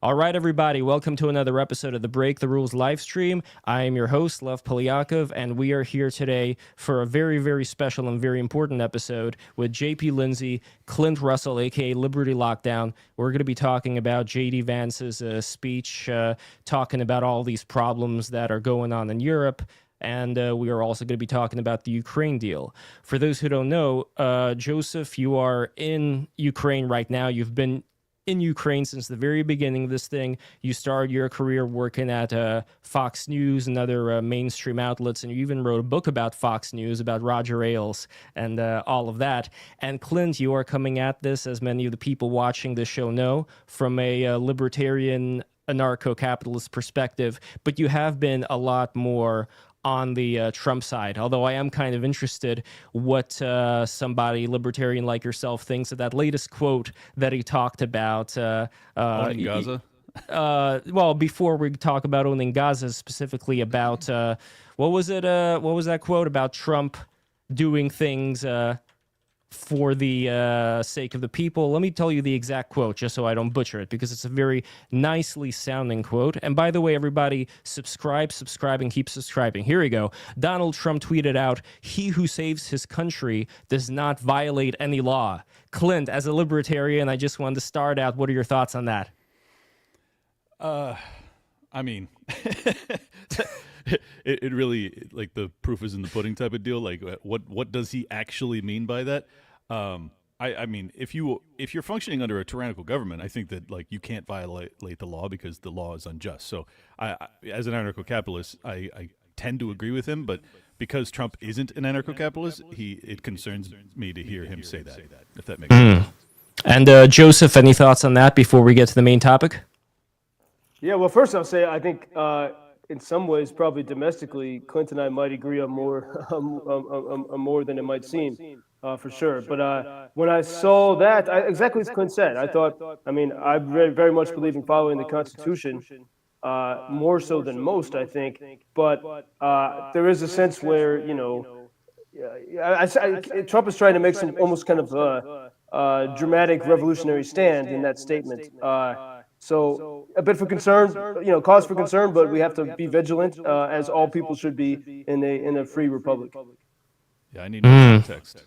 All right, everybody, welcome to another episode of the Break the Rules live stream. I am your host, Lev Polyakov, and we are here today for a very, very special and very important episode with JP Lindsey, Clint Russell, aka Liberty Lockdown. We're going to be talking about JD Vance's speech, talking about all these problems that are going on in Europe. And we are also going to be talking about the Ukraine deal. For those who don't know, Joseph, you are in Ukraine right now. You've been in Ukraine since the very beginning of this thing. You started your career working at Fox News and other mainstream outlets, and you even wrote a book about Fox News, about Roger Ailes and all of that. And Clint, you are coming at this, as many of the people watching this show know, from a libertarian anarcho-capitalist perspective, but you have been a lot more on the Trump side, although I am kind of interested what somebody libertarian like yourself thinks of that latest quote that he talked about. Owning Gaza? Well, before we talk about owning Gaza, specifically about, what was it? What was that quote about Trump doing things for the sake of the people? Let me tell you the exact quote just so I don't butcher it, because it's a very nicely sounding quote. And by the way, everybody, subscribe, and keep subscribing. Here we go. Donald Trump tweeted out, "He who saves his country does not violate any law." Clint, as a libertarian, I just wanted to start out. What are your thoughts on that? I mean, it really, like, the proof is in the pudding type of deal. Like, what does he actually mean by that? I mean, if you're functioning under a tyrannical government, I think that, like, you can't violate the law because the law is unjust. So I as an anarcho-capitalist, I tend to agree with him, but because Trump isn't an anarcho-capitalist, it concerns me to hear him say that, if that makes sense. And Joseph, any thoughts on that before we get to the main topic? Yeah, well, first I'll say I think in some ways, probably domestically, Clint and I might agree on more more than it might seem, for sure. But when I saw that, exactly as Clint said, I thought, I mean, I very much believe in following the Constitution, more so than most, I think. But there is a sense where, you know, Trump is trying to make some almost kind of dramatic revolutionary stand in that statement. So a bit for concern, you know, cause for concern, but we have to be vigilant, as all people should be in a free republic. Yeah, I need more context.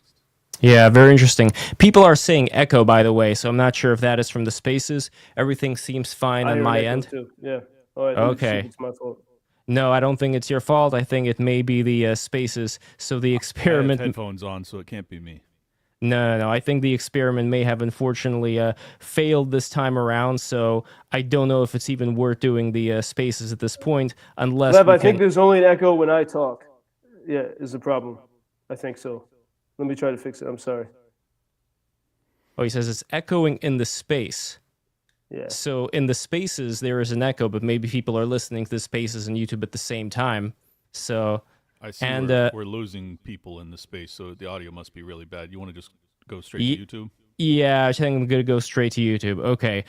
Yeah, very interesting. People are saying echo, by the way, so I'm not sure if that is from the spaces. Everything seems fine on my end. Too. Yeah. All right, okay. It's my fault. No, I don't think it's your fault. I think it may be the spaces. So the experiment. I have headphones on, so it can't be me. No. I think the experiment may have unfortunately failed this time around, so I don't know if it's even worth doing the spaces at this point, unless... Lev, I think there's only an echo when I talk. Yeah, is the problem. I think so. Let me try to fix it. I'm sorry. Oh, he says it's echoing in the space. Yeah. So in the spaces, there is an echo, but maybe people are listening to the spaces and YouTube at the same time. So... I see we're losing people in the space, so the audio must be really bad. You want to just go straight to YouTube? Yeah, I think I'm going to go straight to YouTube. Okay.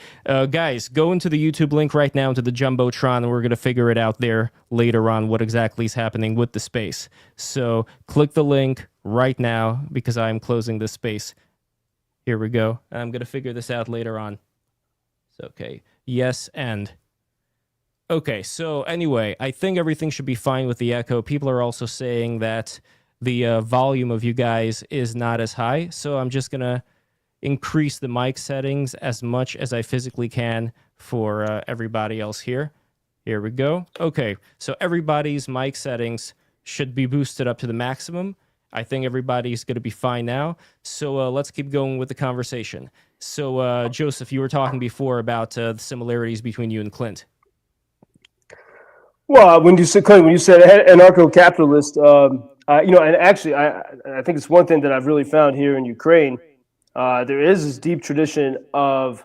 Guys, go into the YouTube link right now, into the Jumbotron, and we're going to figure it out there later on what exactly is happening with the space. So click the link right now, because I'm closing this space. Here we go. I'm going to figure this out later on. So, okay. Yes, and... Okay, so anyway, I think everything should be fine with the echo. People are also saying that the volume of you guys is not as high, so I'm just going to increase the mic settings as much as I physically can for everybody else here. Here we go. Okay, so everybody's mic settings should be boosted up to the maximum. I think everybody's going to be fine now, so let's keep going with the conversation. So, Joseph, you were talking before about the similarities between you and Clint. Well, when you said anarcho-capitalist, you know, and actually, I think it's one thing that I've really found here in Ukraine. There is this deep tradition of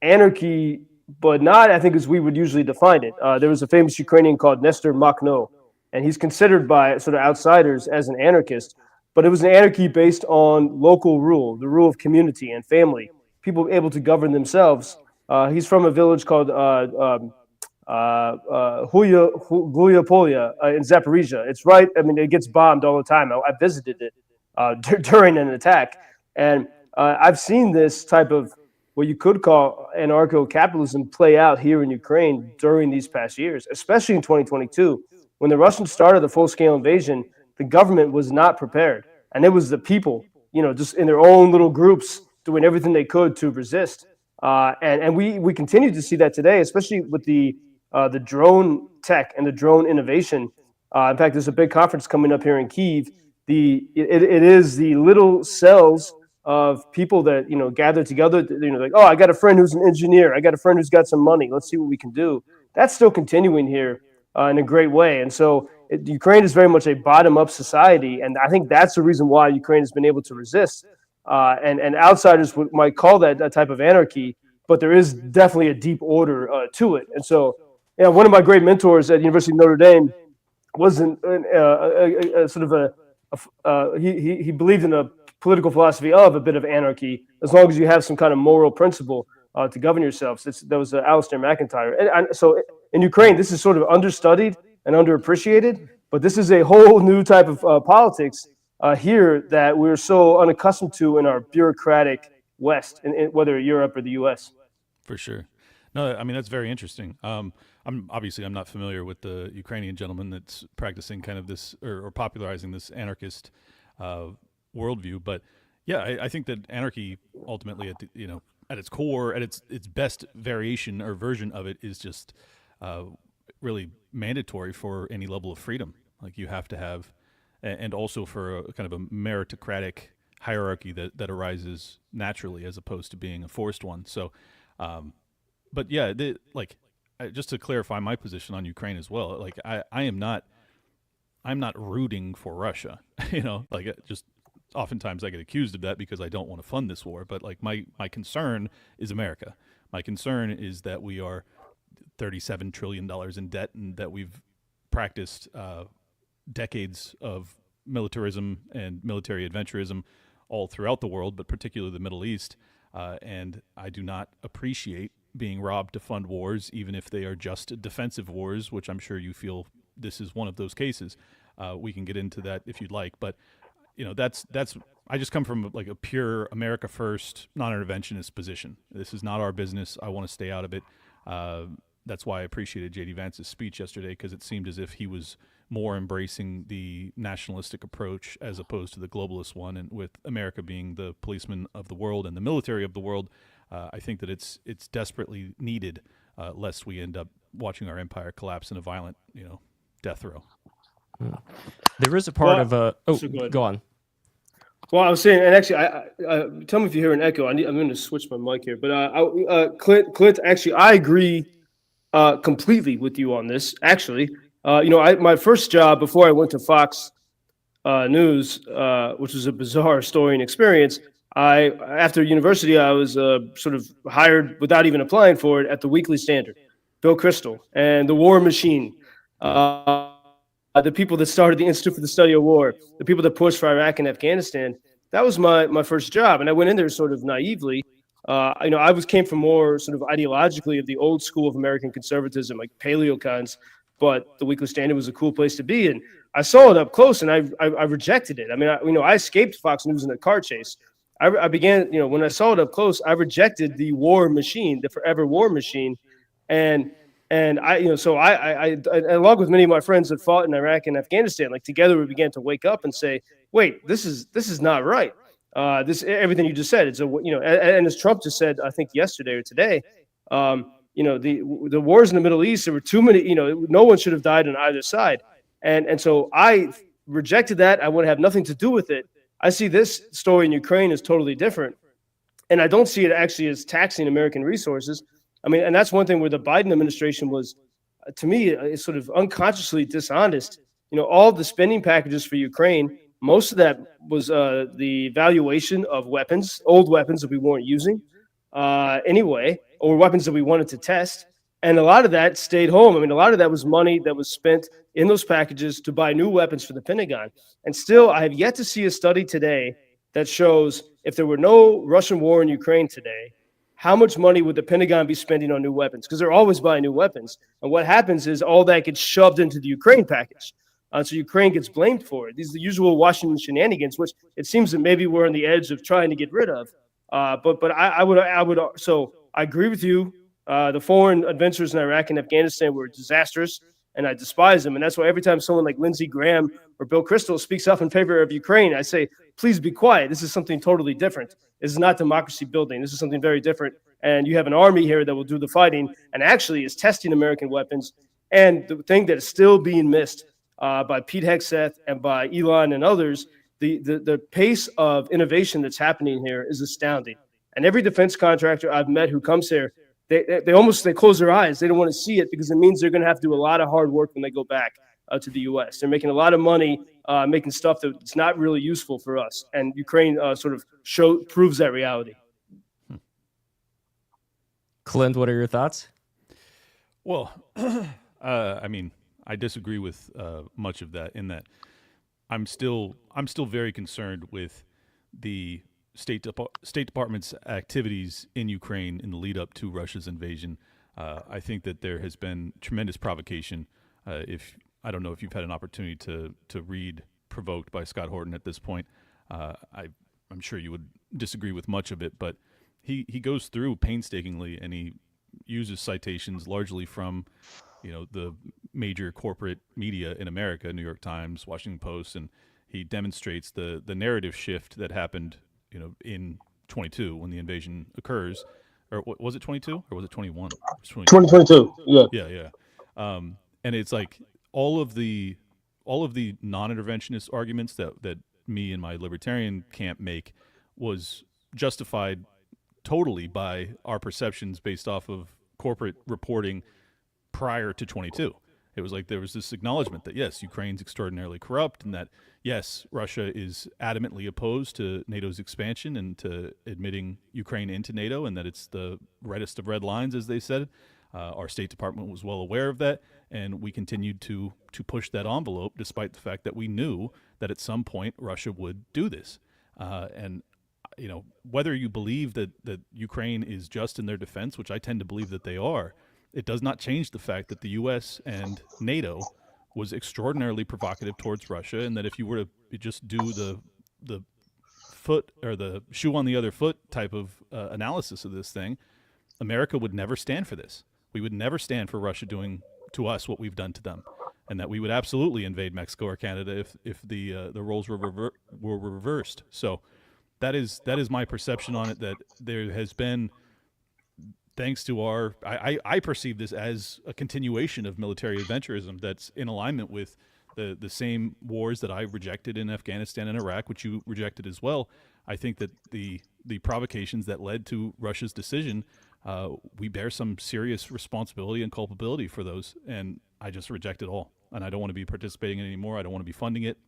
anarchy, but not, I think, as we would usually define it. There was a famous Ukrainian called Nestor Makhno, and he's considered by sort of outsiders as an anarchist. But it was an anarchy based on local rule, the rule of community and family, people able to govern themselves. He's from a village called Huya in Zaporizhia. It's right. I mean, it gets bombed all the time. I visited it during an attack, and I've seen this type of what you could call anarcho-capitalism play out here in Ukraine during these past years, especially in 2022. When the Russians started the full-scale invasion, the government was not prepared. And it was the people, just in their own little groups doing everything they could to resist. And we continue to see that today, especially with the drone tech and the drone innovation. In fact, there's a big conference coming up here in Kyiv. It is the little cells of people that gather together. Like, oh, I got a friend who's an engineer. I got a friend who's got some money. Let's see what we can do. That's still continuing here in a great way. And so Ukraine is very much a bottom-up society, and I think that's the reason why Ukraine has been able to resist. And outsiders might call that a type of anarchy, but there is definitely a deep order to it. And so, one of my great mentors at the University of Notre Dame wasn't he believed in a political philosophy of a bit of anarchy, as long as you have some kind of moral principle to govern yourselves. That was Alistair McIntyre. And so in Ukraine, this is sort of understudied and underappreciated, but this is a whole new type of politics here that we're so unaccustomed to in our bureaucratic West, in whether Europe or the U.S. For sure. No, I mean, that's very interesting. I'm not familiar with the Ukrainian gentleman that's practicing kind of this or popularizing this anarchist worldview, but yeah, I think that anarchy ultimately, at its core, at its best variation or version of it, is just really mandatory for any level of freedom. Like, you have to have, and also for a kind of a meritocratic hierarchy that arises naturally as opposed to being a forced one. So, but yeah, just to clarify my position on Ukraine as well, like I'm not rooting for Russia, just oftentimes I get accused of that because I don't want to fund this war. But like my concern is America. My concern is that we are $37 trillion in debt, and that we've practiced decades of militarism and military adventurism all throughout the world, but particularly the Middle East. And I do not appreciate being robbed to fund wars, even if they are just defensive wars, which I'm sure you feel this is one of those cases. We can get into that if you'd like, but that's I just come from like a pure America first, non-interventionist position. This is not our business. I want to stay out of it. That's why I appreciated JD Vance's speech yesterday, because it seemed as if he was more embracing the nationalistic approach as opposed to the globalist one, and with America being the policeman of the world and the military of the world. I think that it's desperately needed, lest we end up watching our empire collapse in a violent, death row. There is a part of go on. Well, I was saying, and actually, I tell me if you hear an echo. I'm going to switch my mic here, but Clint, actually, I agree completely with you on this. Actually, my first job before I went to Fox News, which was a bizarre story and experience. After university, I was sort of hired without even applying for it at the Weekly Standard, Bill Kristol and the War Machine, the people that started the Institute for the Study of War, the people that pushed for Iraq and Afghanistan. That was my first job, and I went in there sort of naively. I came from more sort of ideologically of the old school of American conservatism, like paleocons, but the Weekly Standard was a cool place to be, and I saw it up close, and I rejected it. I mean, I escaped Fox News in a car chase. I began, when I saw it up close, I rejected the war machine, the forever war machine. And I along with many of my friends that fought in Iraq and Afghanistan, like together we began to wake up and say, wait, this is not right. Everything you just said, and as Trump just said, I think yesterday or today, the wars in the Middle East, there were too many, no one should have died on either side. And so I rejected that. I want to have nothing to do with it. I see this story in Ukraine as totally different. And I don't see it actually as taxing American resources. I mean, and that's one thing where the Biden administration was, to me, sort of unconsciously dishonest. All the spending packages for Ukraine, most of that was the valuation of weapons, old weapons that we weren't using anyway, or weapons that we wanted to test. And a lot of that stayed home. I mean, a lot of that was money that was spent in those packages to buy new weapons for the Pentagon. And still, I have yet to see a study today that shows if there were no Russian war in Ukraine today, how much money would the Pentagon be spending on new weapons? Because they're always buying new weapons. And what happens is all that gets shoved into the Ukraine package. So Ukraine gets blamed for it. These are the usual Washington shenanigans, which it seems that maybe we're on the edge of trying to get rid of. So I agree with you. The foreign adventures in Iraq and Afghanistan were disastrous, and I despise them. And that's why every time someone like Lindsey Graham or Bill Kristol speaks up in favor of Ukraine, I say, please be quiet. This is something totally different. This is not democracy building. This is something very different. And you have an army here that will do the fighting and actually is testing American weapons. And the thing that is still being missed by Pete Hegseth and by Elon and others, the pace of innovation that's happening here is astounding. And every defense contractor I've met who comes here, they close their eyes. They don't want to see it because it means they're going to have to do a lot of hard work when they go back to the U.S. They're making a lot of money making stuff that's not really useful for us. And Ukraine proves that reality. Clint, what are your thoughts? Well, I mean, I disagree with much of that in that I'm still very concerned with the State Department's activities in Ukraine in the lead up to Russia's invasion. I think that there has been tremendous provocation. I don't know if you've had an opportunity to read Provoked by Scott Horton at this point. I'm sure you would disagree with much of it, but he goes through painstakingly and he uses citations largely from the major corporate media in America, New York Times, Washington Post, and he demonstrates the narrative shift that happened in 22 when the invasion occurs. Or was it 22 or was it 21? 2022. Yeah. Yeah. And it's like all of the non-interventionist arguments that me and my libertarian camp make was justified totally by our perceptions based off of corporate reporting prior to 22. It was like there was this acknowledgement that, yes, Ukraine's extraordinarily corrupt and that, yes, Russia is adamantly opposed to NATO's expansion and to admitting Ukraine into NATO and that it's the reddest of red lines, as they said. Our State Department was well aware of that, and we continued to push that envelope despite the fact that we knew that at some point Russia would do this. And whether you believe that Ukraine is just in their defense, which I tend to believe that they are, it does not change the fact that the U.S. and NATO was extraordinarily provocative towards Russia, and that if you were to just do the foot or the shoe on the other foot type of analysis of this thing, America would never stand for this. We would never stand for Russia doing to us what we've done to them, and that we would absolutely invade Mexico or Canada if the roles were reversed. So that is my perception on it. That there has been, thanks to I perceive this as a continuation of military adventurism that's in alignment with the same wars that I rejected in Afghanistan and Iraq, which you rejected as well. I think that the provocations that led to Russia's decision, we bear some serious responsibility and culpability for those, and I just reject it all. And I don't want to be participating in it anymore. I don't want to be funding it.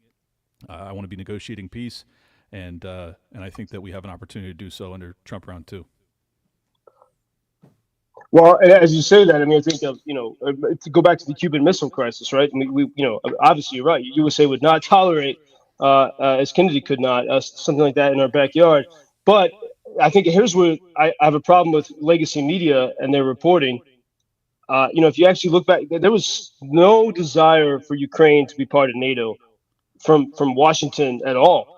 I want to be negotiating peace, and I think that we have an opportunity to do so under Trump round 2. Well, and as you say that, I mean, I think of, to go back to the Cuban Missile Crisis, right? I mean, we obviously you're right. USA would not tolerate, as Kennedy could not, something like that in our backyard. But I think here's where I have a problem with legacy media and their reporting. If you actually look back, there was no desire for Ukraine to be part of NATO from Washington at all.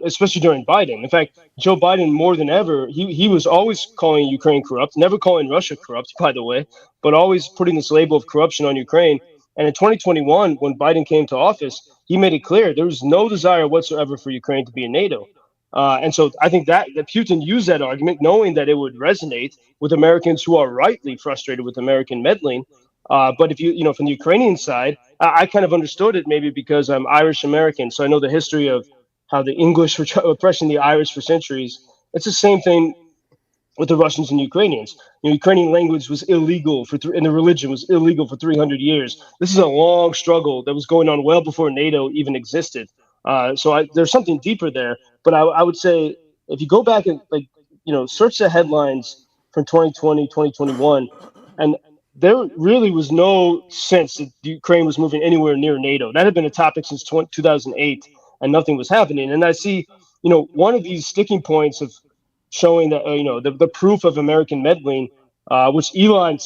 Especially during Biden. In fact, Joe Biden, more than ever, he was always calling Ukraine corrupt, never calling Russia corrupt, by the way, but always putting this label of corruption on Ukraine. And in 2021, when Biden came to office, he made it clear there was no desire whatsoever for Ukraine to be in NATO. And so I think that Putin used that argument, knowing that it would resonate with Americans who are rightly frustrated with American meddling. But if from the Ukrainian side, I kind of understood it maybe because I'm Irish American. So I know the history of how the English were oppressing the Irish for centuries. It's the same thing with the Russians and Ukrainians. Ukrainian language was illegal and the religion was illegal for 300 years. This is a long struggle that was going on well before NATO even existed. So there's something deeper there. But I would say if you go back and search the headlines from 2020, 2021, and there really was no sense that Ukraine was moving anywhere near NATO. That had been a topic since 2008, and nothing was happening. And I see, one of these sticking points of showing that, the proof of American meddling, which Elon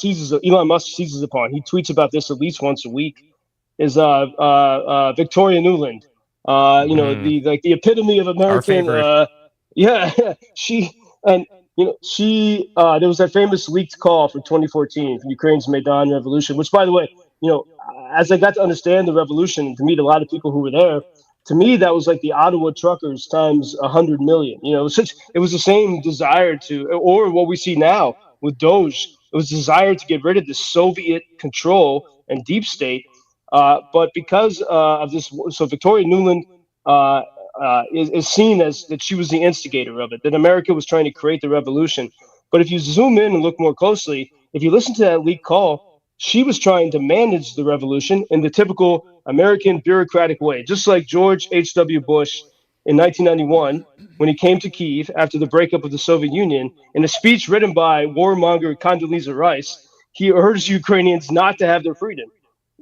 Musk seizes upon. He tweets about this at least once a week. Is Victoria Nuland, the epitome of American. Yeah, she and she there was that famous leaked call for 2014 for Ukraine's Maidan Revolution, which, by the way, you know, as I got to understand the revolution, to meet a lot of people who were there, to me that was like the Ottawa truckers times 100 million. You know, it was the same desire to, or what we see now with Doge. It was desire to get rid of the Soviet control and deep state. But because of this, so Victoria Nuland uh, is seen as that she was the instigator of it, that America was trying to create the revolution. But if you zoom in and look more closely, if you listen to that leaked call, she was trying to manage the revolution in the typical American bureaucratic way, just like George H.W. Bush in 1991 when he came to Kyiv after the breakup of the Soviet Union. In a speech written by warmonger Condoleezza Rice, he urged Ukrainians not to have their freedom.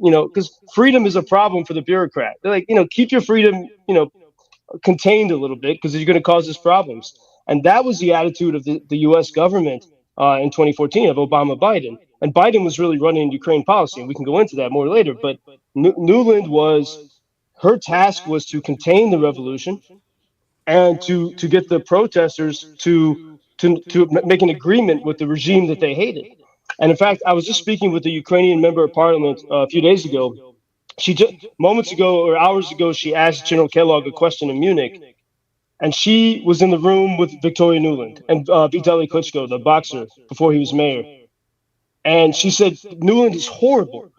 Because freedom is a problem for the bureaucrat. They're like, keep your freedom, contained a little bit because you're going to cause us problems. And that was the attitude of the U.S. government in 2014 of Obama Biden. And Biden was really running Ukraine policy, and we can go into that more later. But Newland was her task was to contain the revolution and to get the protesters to make an agreement with the regime that they hated. And in fact, I was just speaking with a Ukrainian member of parliament a few days ago. She just moments ago or hours ago, she asked General Kellogg a question in Munich, and she was in the room with Victoria Nuland and Vitaly Klitschko, the boxer, before he was mayor. And she said Nuland is horrible.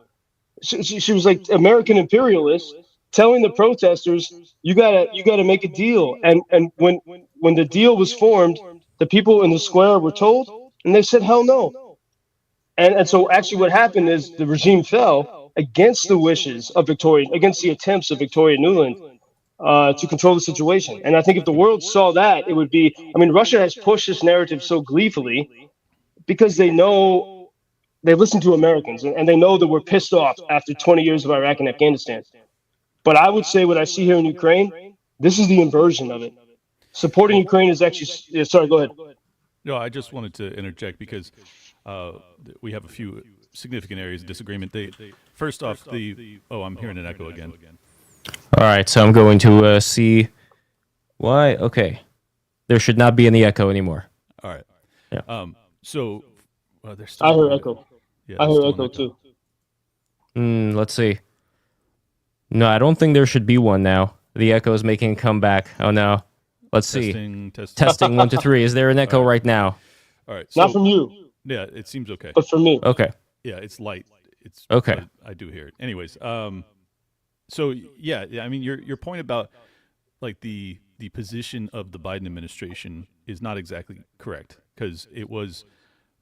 She was like American imperialist, telling the protesters, you gotta make a deal. And when the deal was formed, the people in the square were told, and they said hell no. And so actually what happened is the regime fell against the wishes of Victoria, against the attempts of Victoria Nuland to control the situation. And I think if the world saw that, it would be. I mean, Russia has pushed this narrative so gleefully because they know they listen to Americans and they know that we're pissed off after 20 years of Iraq and Afghanistan. But I would say what I see here in Ukraine, this is the inversion of it. Supporting Well, Ukraine is actually. Yeah, sorry, go ahead. no, I just wanted to interject because uh, we have a few significant areas of disagreement. First off, I'm hearing an echo again. All right, so I'm going to see why. Okay, there should not be any echo anymore. All right. Yeah. So there's still I heard echo. Yeah, I there's heard still an echo too. Let's see. No, I don't think there should be one now. The echo is making a comeback. Oh no. Let's see. Testing. Testing 1 2 3. Is there an echo right now? All right. Not from you, Yeah, it seems okay. but from me. Okay. Yeah, it's light. It's Okay. but I do hear it. Anyways, so yeah, I mean, your point about like the position of the Biden administration is not exactly correct because it was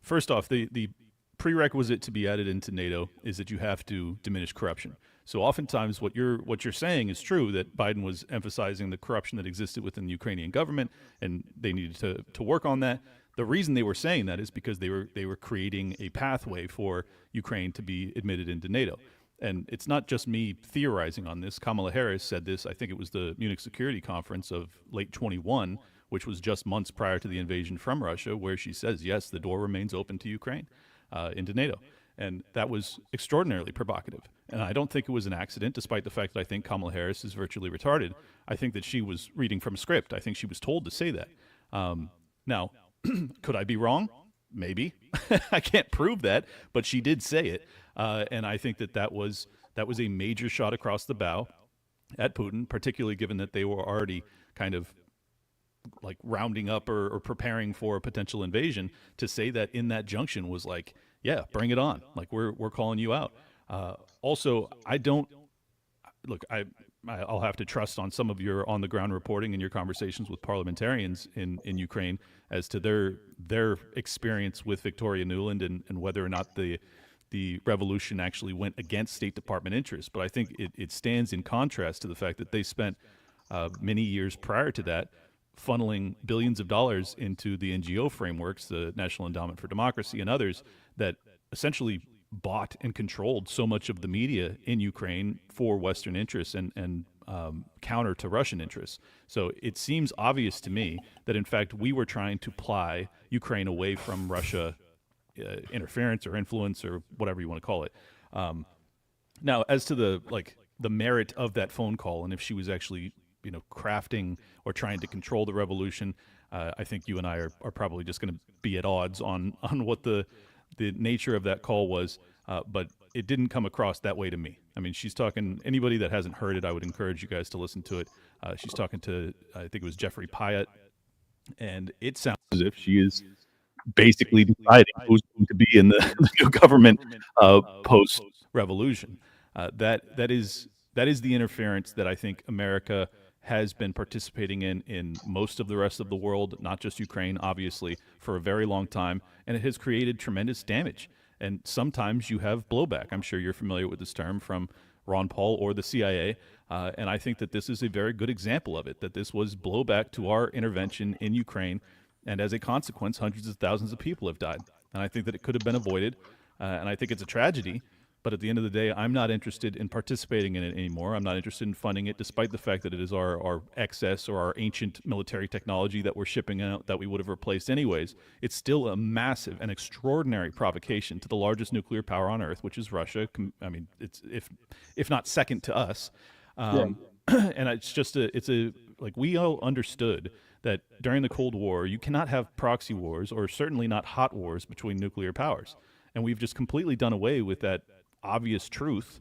first off the prerequisite to be added into NATO is that you have to diminish corruption. So oftentimes what you're saying is true that Biden was emphasizing the corruption that existed within the Ukrainian government and they needed to work on that. The reason they were saying that is because they were creating a pathway for Ukraine to be admitted into NATO. And it's not just me theorizing on this. Kamala Harris said this, I think it was the Munich Security Conference of late 21, which was just months prior to the invasion from Russia, where she says, yes, the door remains open to Ukraine, into NATO. And that was extraordinarily provocative. And I don't think it was an accident, despite the fact that I think Kamala Harris is virtually retarded. I think that she was reading from a script. I think she was told to say that. Now, could I be wrong? Maybe. I can't prove that, but she did say it. And I think that was a major shot across the bow at Putin, particularly given that they were already kind of like rounding up or preparing for a potential invasion. To say that in that junction was like, yeah, bring it on. Like we're calling you out. Also, I don't look. I'll have to trust on some of your on the ground reporting and your conversations with parliamentarians in Ukraine as to their experience with Victoria Nuland and whether or not the revolution actually went against State Department interests. But I think it stands in contrast to the fact that they spent many years prior to that funneling billions of dollars into the NGO frameworks, the National Endowment for Democracy and others, that essentially bought and controlled so much of the media in Ukraine for Western interests and counter to Russian interests. So it seems obvious to me that, in fact, we were trying to ply Ukraine away from Russia interference or influence or whatever you want to call it. Now, as to the merit of that phone call and if she was actually crafting or trying to control the revolution, I think you and I are probably just going to be at odds on what the nature of that call was, but it didn't come across that way to me. I mean, she's talking, anybody that hasn't heard it, I would encourage you guys to listen to it. She's talking to, I think it was Jeffrey Pyatt, and it sounds as if she is basically deciding who's going to be in the new government post-revolution. That is the interference that I think America has been participating in most of the rest of the world, not just Ukraine, obviously, for a very long time, and it has created tremendous damage. And sometimes you have blowback. I'm sure you're familiar with this term from Ron Paul or the CIA, and I think that this is a very good example of it, that this was blowback to our intervention in Ukraine, and as a consequence, hundreds of thousands of people have died. And I think that it could have been avoided, and I think it's a tragedy. But at the end of the day, I'm not interested in participating in it anymore. I'm not interested in funding it, despite the fact that it is our excess or our ancient military technology that we're shipping out that we would have replaced anyways. It's still a massive and extraordinary provocation to the largest nuclear power on Earth, which is Russia. I mean, it's if not second to us. And it's just like we all understood that during the Cold War, you cannot have proxy wars, or certainly not hot wars, between nuclear powers. And we've just completely done away with that obvious truth,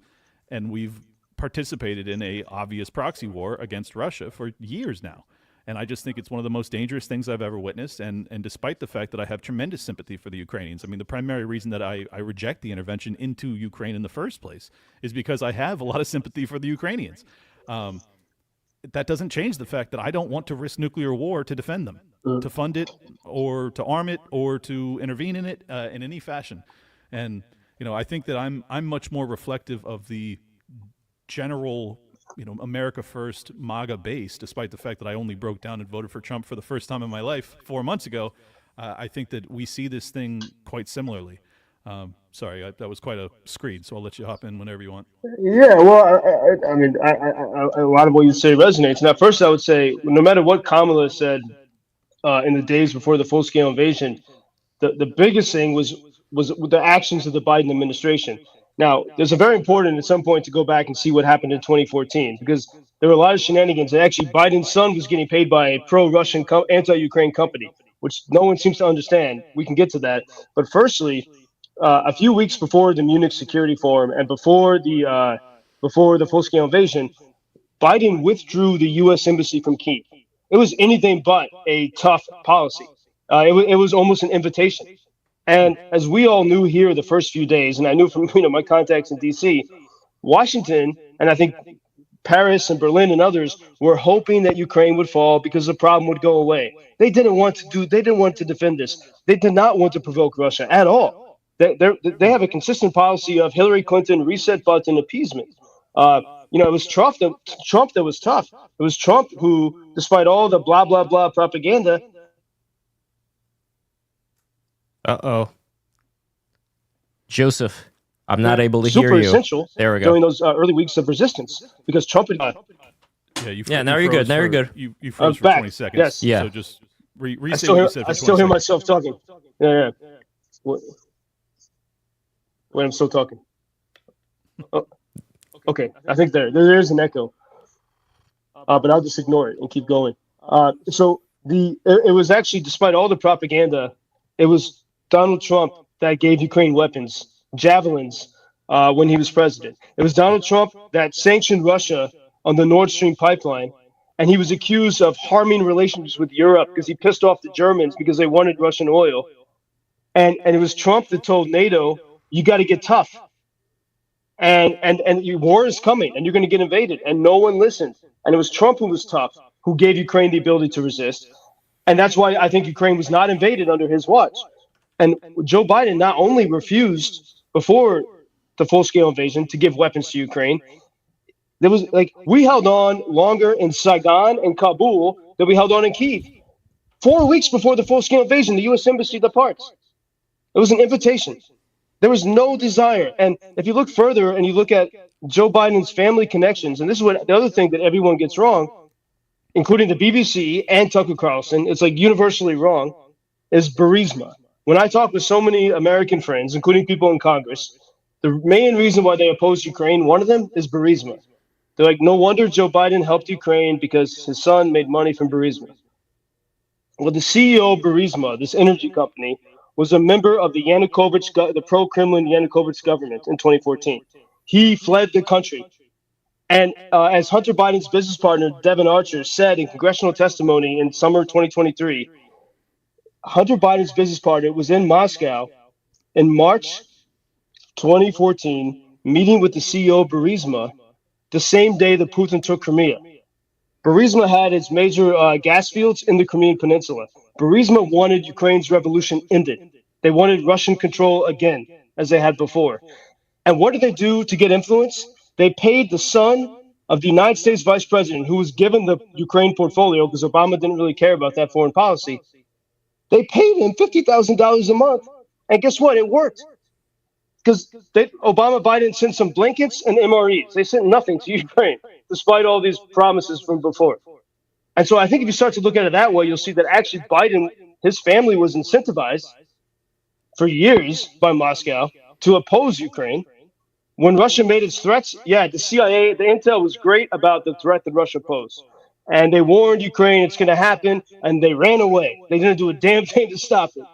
and we've participated in a obvious proxy war against Russia for years now. And I just think it's one of the most dangerous things I've ever witnessed, and despite the fact that I have tremendous sympathy for the Ukrainians. I mean, the primary reason that I reject the intervention into Ukraine in the first place is because I have a lot of sympathy for the Ukrainians. That doesn't change the fact that I don't want to risk nuclear war to defend them, to fund it, or to arm it, or to intervene in it in any fashion. And I think that I'm much more reflective of the general, America First MAGA base, despite the fact that I only broke down and voted for Trump for the first time in my life 4 months ago. I think that we see this thing quite similarly. Sorry, that was quite a screed, so I'll let you hop in whenever you want. Yeah, well, I mean, a lot of what you say resonates. Now, first, I would say, no matter what Kamala said in the days before the full-scale invasion, the biggest thing was the actions of the Biden administration. Now, there's a very important at some point to go back and see what happened in 2014, because there were a lot of shenanigans. And actually, Biden's son was getting paid by a pro-Russian, anti-Ukraine company, which no one seems to understand. We can get to that. But firstly, a few weeks before the Munich Security Forum and before the full-scale invasion, Biden withdrew the U.S. embassy from Kyiv. It was anything but a tough policy. It was almost an invitation. And as we all knew here the first few days, and I knew from my contacts in D.C., Washington, and I think Paris and Berlin and others were hoping that Ukraine would fall because the problem would go away. They didn't want to defend this. They did not want to provoke Russia at all. They have a consistent policy of Hillary Clinton reset button appeasement. It was Trump that was tough. It was Trump who, despite all the blah blah blah propaganda. Joseph, I'm not able to super hear you. Essential there we go. During those early weeks of resistance, because Trump had. Now you're good. Now you're good. You froze for back. 20 seconds. Yes. Yeah. So just restate what you said for 20 seconds. I still hear myself talking. Yeah. Wait, I'm still talking. Oh, okay, I think there is an echo, but I'll just ignore it and keep going. So it was actually, despite all the propaganda, it was Donald Trump that gave Ukraine weapons, javelins, when he was president. It was Donald Trump that sanctioned Russia on the Nord Stream pipeline, and he was accused of harming relations with Europe because he pissed off the Germans because they wanted Russian oil. And it was Trump that told NATO, you got to get tough. And war is coming, and you're going to get invaded. And no one listened. And it was Trump who was tough, who gave Ukraine the ability to resist. And that's why I think Ukraine was not invaded under his watch. And Joe Biden not only refused before the full-scale invasion to give weapons to Ukraine, there was we held on longer in Saigon and Kabul than we held on in Kyiv. 4 weeks before the full-scale invasion, the U.S. Embassy departs. It was an invitation. There was no desire. And if you look further and you look at Joe Biden's family connections, and this is what the other thing that everyone gets wrong, including the BBC and Tucker Carlson, it's universally wrong, is Burisma. When I talk with so many American friends, including people in Congress, the main reason why they oppose Ukraine, one of them is Burisma. They're no wonder Joe Biden helped Ukraine because his son made money from Burisma. Well, the CEO of Burisma, this energy company, was a member of the pro-Kremlin Yanukovych government in 2014. He fled the country. And as Hunter Biden's business partner, Devin Archer, said in congressional testimony in summer 2023, Hunter Biden's business partner was in Moscow in March 2014, meeting with the CEO of Burisma the same day that Putin took Crimea. Burisma had its major gas fields in the Crimean Peninsula. Burisma wanted Ukraine's revolution ended. They wanted Russian control again, as they had before. And what did they do to get influence? They paid the son of the United States vice president, who was given the Ukraine portfolio because Obama didn't really care about that foreign policy. They paid him $50,000 a month. And guess what? It worked. Because Obama Biden sent some blankets and MREs. They sent nothing to Ukraine, despite all these promises from before. And so I think if you start to look at it that way, you'll see that actually Biden, his family was incentivized for years by Moscow to oppose Ukraine. When Russia made its threats, yeah, the CIA, the intel was great about the threat that Russia posed. And they warned Ukraine it's going to happen, and they ran away. They didn't do a damn thing to stop it.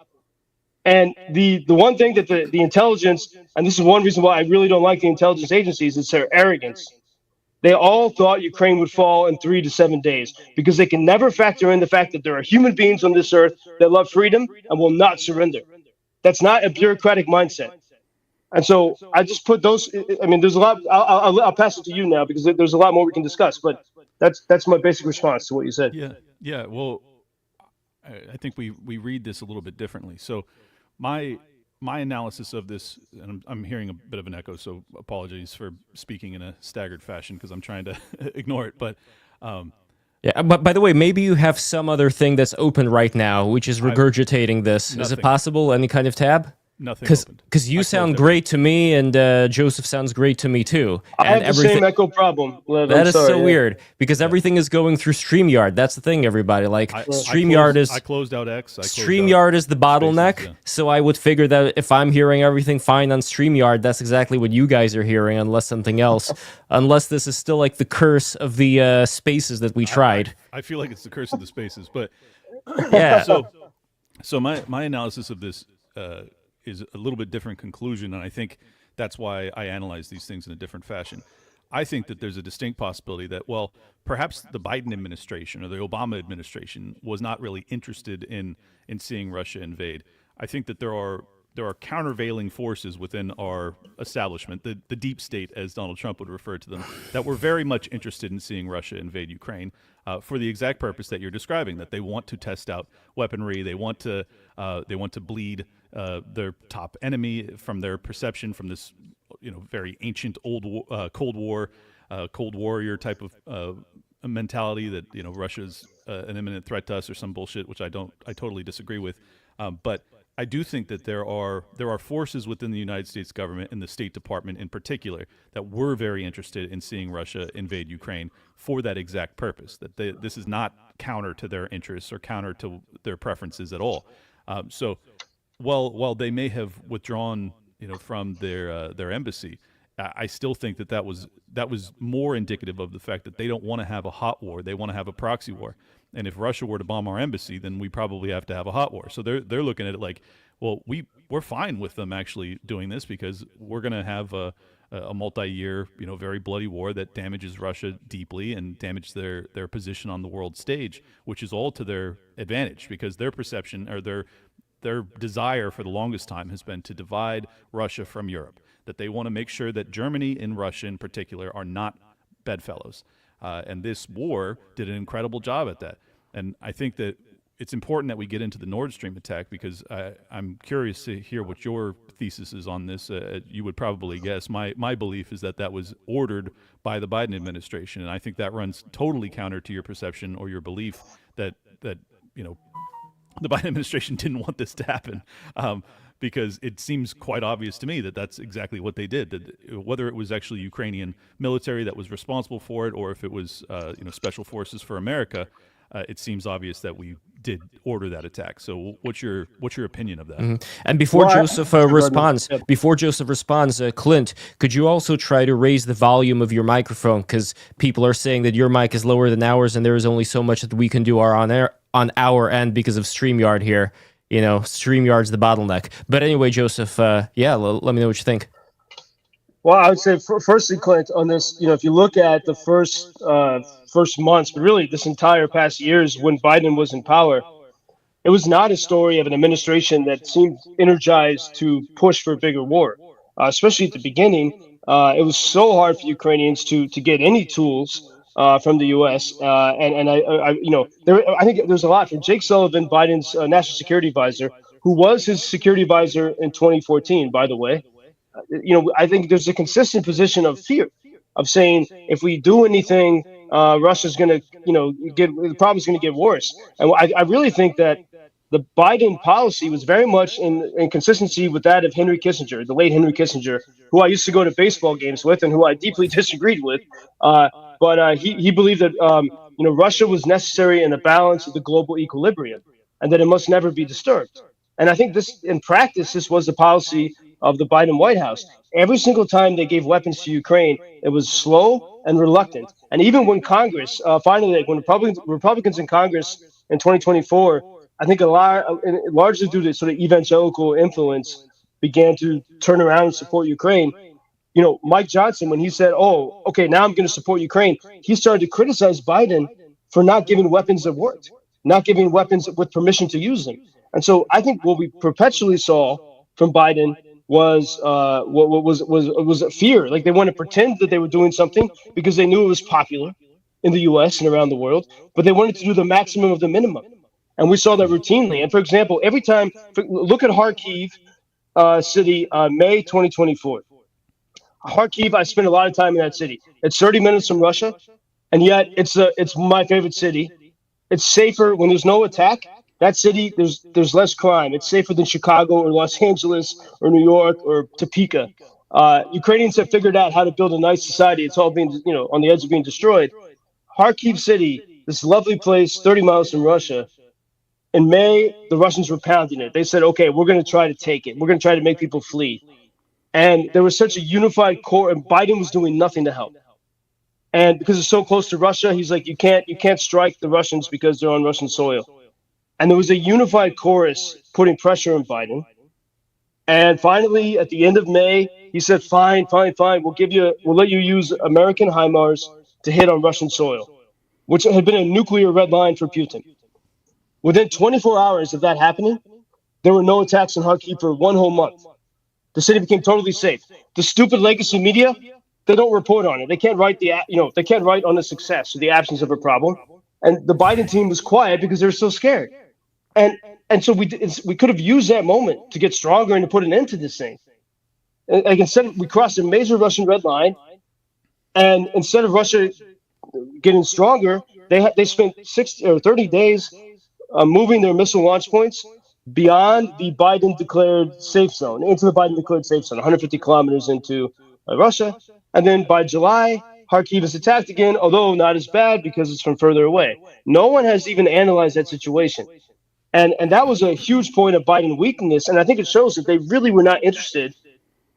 And the one thing that the intelligence, and this is one reason why I really don't like the intelligence agencies, is their arrogance. They all thought Ukraine would fall in 3 to 7 days because they can never factor in the fact that there are human beings on this earth that love freedom and will not surrender. That's not a bureaucratic mindset. And so I just put those. I mean, there's a lot. I'll pass it to you now because there's a lot more we can discuss. But that's my basic response to what you said. Yeah. Well, I think we read this a little bit differently. So my analysis of this, and I'm hearing a bit of an echo, so apologies for speaking in a staggered fashion because I'm trying to ignore it. But yeah, but by the way, maybe you have some other thing that's open right now, which is regurgitating this. Is it possible? Any kind of tab? Nothing. Because you sound great to me, and Joseph sounds great to me too. I have the same echo problem. That is so weird because everything is going through StreamYard. That's the thing, everybody. Like StreamYard is. I closed out X. StreamYard is the bottleneck. Spaces, yeah. So I would figure that if I'm hearing everything fine on StreamYard, that's exactly what you guys are hearing, unless something else. Unless this is still like the curse of the spaces that we tried. I feel like it's the curse of the spaces, but yeah. So my analysis of this. Is a little bit different conclusion, and I think that's why I analyze these things in a different fashion. I think that there's a distinct possibility that, well, perhaps the Biden administration or the Obama administration was not really interested in seeing Russia invade. I think that there are countervailing forces within our establishment, the deep state, as Donald Trump would refer to them, that were very much interested in seeing Russia invade Ukraine for the exact purpose that you're describing, that they want to test out weaponry, they want to bleed their top enemy from their perception from this, very ancient old Cold Warrior type of mentality that Russia's an imminent threat to us or some bullshit, which I totally disagree with. But I do think that there are forces within the United States government and the State Department in particular that were very interested in seeing Russia invade Ukraine for that exact purpose. That this is not counter to their interests or counter to their preferences at all. So while they may have withdrawn, from their embassy, I still think that was more indicative of the fact that they don't want to have a hot war. They want to have a proxy war. And if Russia were to bomb our embassy, then we probably have to have a hot war. So they're looking at it like, well, we're fine with them actually doing this because we're going to have a multi-year, very bloody war that damages Russia deeply and damages their position on the world stage, which is all to their advantage because their perception or their desire for the longest time has been to divide Russia from Europe, that they want to make sure that Germany and Russia in particular are not bedfellows. And this war did an incredible job at that. And I think that it's important that we get into the Nord Stream attack because I'm curious to hear what your thesis is on this. You would probably guess. My belief is that was ordered by the Biden administration. And I think that runs totally counter to your perception or your belief that the Biden administration didn't want this to happen, because it seems quite obvious to me that that's exactly what they did. That whether it was actually Ukrainian military that was responsible for it, or if it was Special Forces for America, it seems obvious that we did order that attack. So, what's your opinion of that? Mm-hmm. And before Joseph responds, Clint, could you also try to raise the volume of your microphone because people are saying that your mic is lower than ours, and there is only so much that we can do on on our end because of StreamYard here. StreamYard's the bottleneck. But anyway, Joseph, let me know what you think. Well, I would say, firstly, Clint, on this, if you look at the first months, but really this entire past years when Biden was in power, it was not a story of an administration that seemed energized to push for a bigger war, especially at the beginning. It was so hard for Ukrainians to get any tools from the U.S. I think there's a lot from Jake Sullivan, Biden's national security advisor, who was his security advisor in 2014, by the way. I think there's a consistent position of fear, of saying if we do anything, Russia's going to, the problem's going to get worse. And I really think that the Biden policy was very much in consistency with that of Henry Kissinger, the late Henry Kissinger, who I used to go to baseball games with and who I deeply disagreed with. But he believed that Russia was necessary in the balance of the global equilibrium, and that it must never be disturbed. And I think this, in practice, this was the policy of the Biden White House. Every single time they gave weapons to Ukraine, it was slow and reluctant. And even when Congress, finally, when Republicans in Congress in 2024, I think largely due to sort of evangelical influence, began to turn around and support Ukraine. Mike Johnson, when he said, "Oh, okay, now I'm going to support Ukraine," he started to criticize Biden for not giving weapons that worked, not giving weapons with permission to use them. And so I think what we perpetually saw from Biden was a fear. Like they want to pretend that they were doing something because they knew it was popular in the U.S. and around the world, but they wanted to do the maximum of the minimum. And we saw that routinely. And for example, every time, look at Kharkiv city, May 2024. Kharkiv, I spent a lot of time in that city. It's 30 minutes from Russia, and yet it's my favorite city. It's safer when there's no attack. That city, there's less crime. It's safer than Chicago or Los Angeles or New York or Topeka. Ukrainians have figured out how to build a nice society. It's all being, on the edge of being destroyed. Kharkiv city, this lovely place, 30 miles from Russia. In May, the Russians were pounding it. They said, okay, we're going to try to take it. We're going to try to make people flee. And there was such a unified core, and Biden was doing nothing to help. And because it's so close to Russia, he's like, you can't strike the Russians because they're on Russian soil. And there was a unified chorus putting pressure on Biden. And finally, at the end of May, he said, fine, we'll let you use American HIMARS to hit on Russian soil, which had been a nuclear red line for Putin. Within 24 hours of that happening, there were no attacks on Kharkiv for 1 whole month. The city became totally safe. The stupid legacy media, they don't report on it. They can't write they can't write on the success or the absence of a problem. And the Biden team was quiet because they're so scared. And so we could have used that moment to get stronger and to put an end to this thing. Like instead, we crossed a major Russian red line, and instead of Russia getting stronger, they spent 60 or 30 days moving their missile launch points beyond the Biden declared safe zone, into the Biden declared safe zone, 150 kilometers into Russia. And then by July, Kharkiv is attacked again, although not as bad because it's from further away. No one has even analyzed that situation. And that was a huge point of Biden weakness. And I think it shows that they really were not interested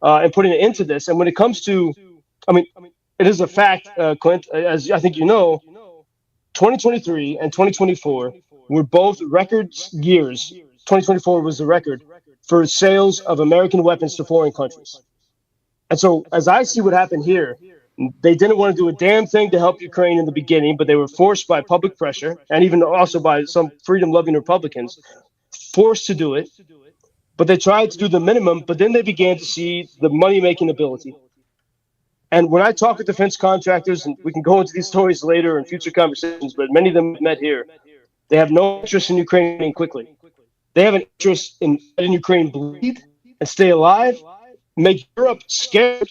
in putting it into this. And when it comes to, it is a fact, Clint, as I think you know, 2023 and 2024 were both record years. 2024 was the record for sales of American weapons to foreign countries. And so as I see what happened here, they didn't want to do a damn thing to help Ukraine in the beginning, but they were forced by public pressure and even also by some freedom-loving Republicans, forced to do it. But they tried to do the minimum, but then they began to see the money-making ability. And when I talk with defense contractors, and we can go into these stories later in future conversations, but many of them met here, they have no interest in Ukraine winning quickly. They have an interest in letting Ukraine bleed and stay alive, make Europe scared,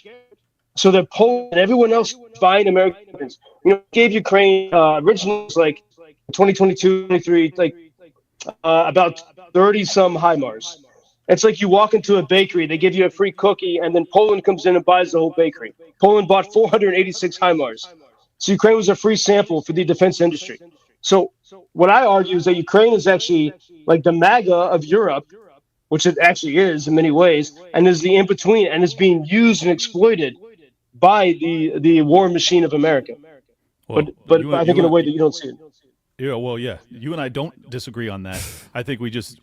so that Poland and everyone else buying American weapons. Gave Ukraine originally like 2022, 23, like about 30 some HIMARS. It's like you walk into a bakery, they give you a free cookie, and then Poland comes in and buys the whole bakery. Poland bought 486 HIMARS. So Ukraine was a free sample for the defense industry. So what I argue is that Ukraine is actually like the MAGA of Europe, which it actually is in many ways, and is the in-between, and is being used and exploited by the war machine of America. Well, but I think in a way that you don't see it. Yeah, well, yeah. You and I don't disagree on that. I think we just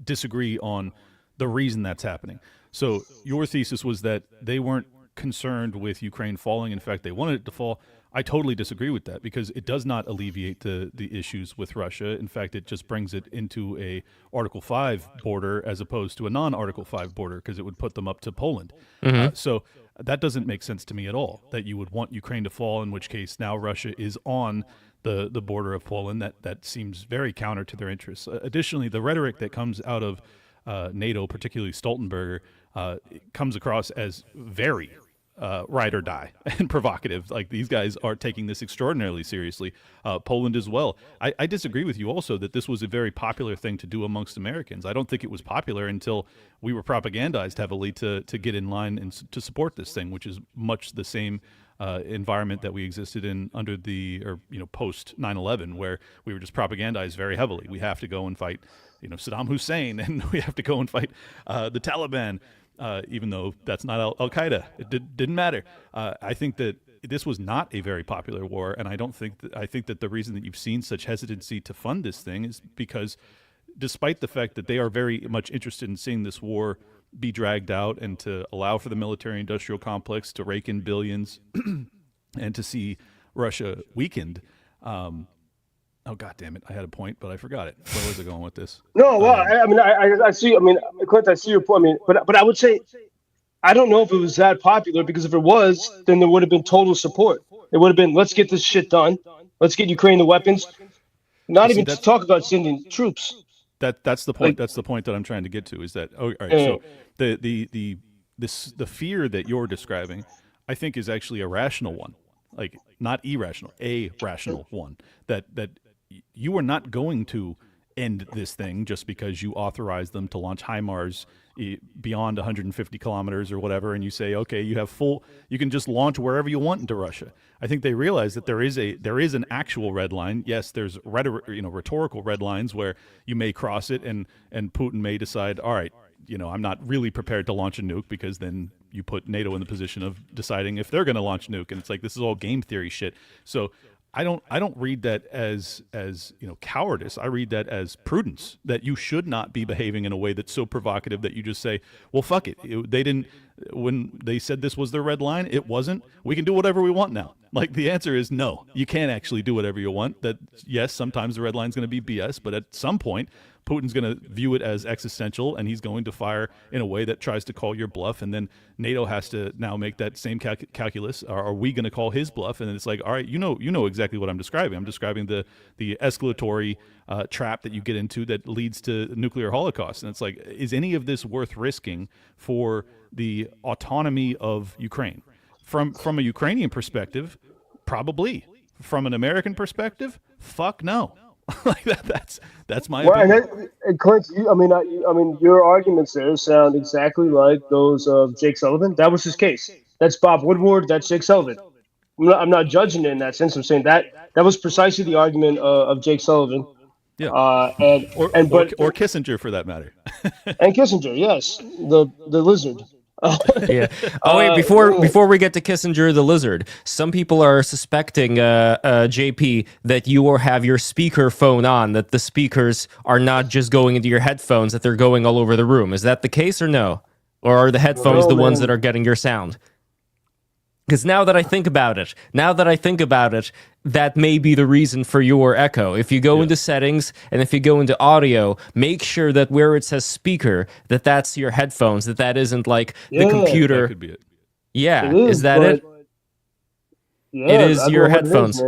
disagree on the reason that's happening. So your thesis was that they weren't concerned with Ukraine falling. In fact, they wanted it to fall. I totally disagree with that because it does not alleviate the issues with Russia. In fact, it just brings it into a Article 5 border as opposed to a non-Article 5 border because it would put them up to Poland. So that doesn't make sense to me at all, that you would want Ukraine to fall, in which case now Russia is on the border of Poland. That seems very counter to their interests. Additionally, the rhetoric that comes out of NATO, particularly Stoltenberg, comes across as very ride or die and provocative. Like, these guys are taking this extraordinarily seriously. Poland as well. I disagree with you also that this was a very popular thing to do amongst Americans. I don't think it was popular until we were propagandized heavily to get in line and to support this thing, which is much the same environment that we existed in under post 9/11, where we were just propagandized very heavily. We have to go and fight, Saddam Hussein, and we have to go and fight the Taliban, even though that's not Al Qaeda. It didn't matter. I think that this was not a very popular war, and I think that the reason that you've seen such hesitancy to fund this thing is because, despite the fact that they are very much interested in seeing this war be dragged out and to allow for the military-industrial complex to rake in billions and to see Russia weakened. Oh, God damn it. I had a point, but I forgot it. Where was I going with this? No, well, I see. Clint, I see your point. But I would say, I don't know if it was that popular, because if it was, then there would have been total support. It would have been, let's get this shit done. Let's get Ukraine the weapons. Not even to talk about sending troops. That's the point. That's the point that I'm trying to get to. Is that all right? So the fear that you're describing, I think, is actually a rational one, like not irrational, a rational one. That you are not going to end this thing just because you authorize them to launch HIMARS beyond 150 kilometers or whatever, and you say, okay, you can just launch wherever you want into Russia. I think they realize that there is an actual red line. Yes, there's rhetorical red lines where you may cross it, and Putin may decide, all right, I'm not really prepared to launch a nuke, because then you put NATO in the position of deciding if they're going to launch a nuke, and it's like, this is all game theory shit. So I don't read that as cowardice. I read that as prudence, that you should not be behaving in a way that's so provocative that you just say, well, fuck it. They didn't, when they said this was their red line, it wasn't. We can do whatever we want now. Like, the answer is no. You can't actually do whatever you want. That, yes, sometimes the red line's going to be BS, but at some point Putin's going to view it as existential, and he's going to fire in a way that tries to call your bluff, and then NATO has to now make that same calculus. Are we going to call his bluff? And then it's like, all right, you know exactly what I'm describing. I'm describing the escalatory trap that you get into that leads to nuclear holocaust. And it's like, is any of this worth risking for the autonomy of Ukraine? From a Ukrainian perspective, probably. From an American perspective, fuck no. Like that's my opinion. And Clint, your arguments there sound exactly like those of Jake Sullivan. That was his case. That's Bob Woodward. That's Jake Sullivan. I'm not judging it in that sense. I'm saying that was precisely the argument of Jake Sullivan. Yeah. Or Kissinger, for that matter. And Kissinger, yes, the lizard. Yeah. Oh wait, before we get to Kissinger the lizard, some people are suspecting, JP, that you have your speaker phone on, that the speakers are not just going into your headphones, that they're going all over the room. Is that the case or no? Or are the headphones the ones that are getting your sound? Because now that I think about it, that may be the reason for your echo. If you go into settings and if you go into audio, make sure that where it says speaker, that's your headphones, that isn't like the computer. That could be it. Yeah, is that it? Yeah, it is your headphones.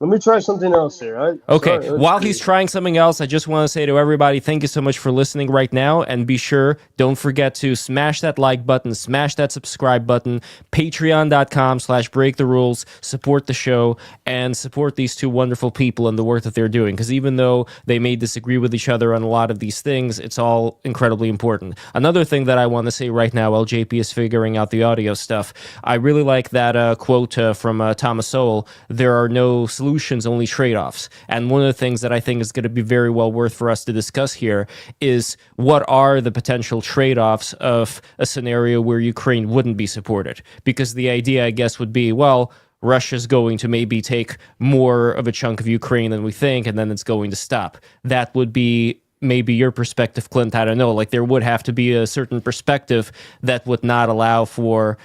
Let me try something else here. Right? Okay, while he's trying something else, I just want to say to everybody, thank you so much for listening right now, and be sure, don't forget to smash that like button, smash that subscribe button, patreon.com/breaktherules, support the show, and support these two wonderful people and the work that they're doing, because even though they may disagree with each other on a lot of these things, it's all incredibly important. Another thing that I want to say right now, while JP is figuring out the audio stuff, I really like that quote from Thomas Sowell, there are no solutions, only trade-offs. And one of the things that I think is going to be very well worth for us to discuss here is what are the potential trade-offs of a scenario where Ukraine wouldn't be supported. Because the idea, I guess, would be, well, Russia's going to maybe take more of a chunk of Ukraine than we think, and then it's going to stop. That would be maybe your perspective, Clint. I don't know. Like, there would have to be a certain perspective that would not allow for,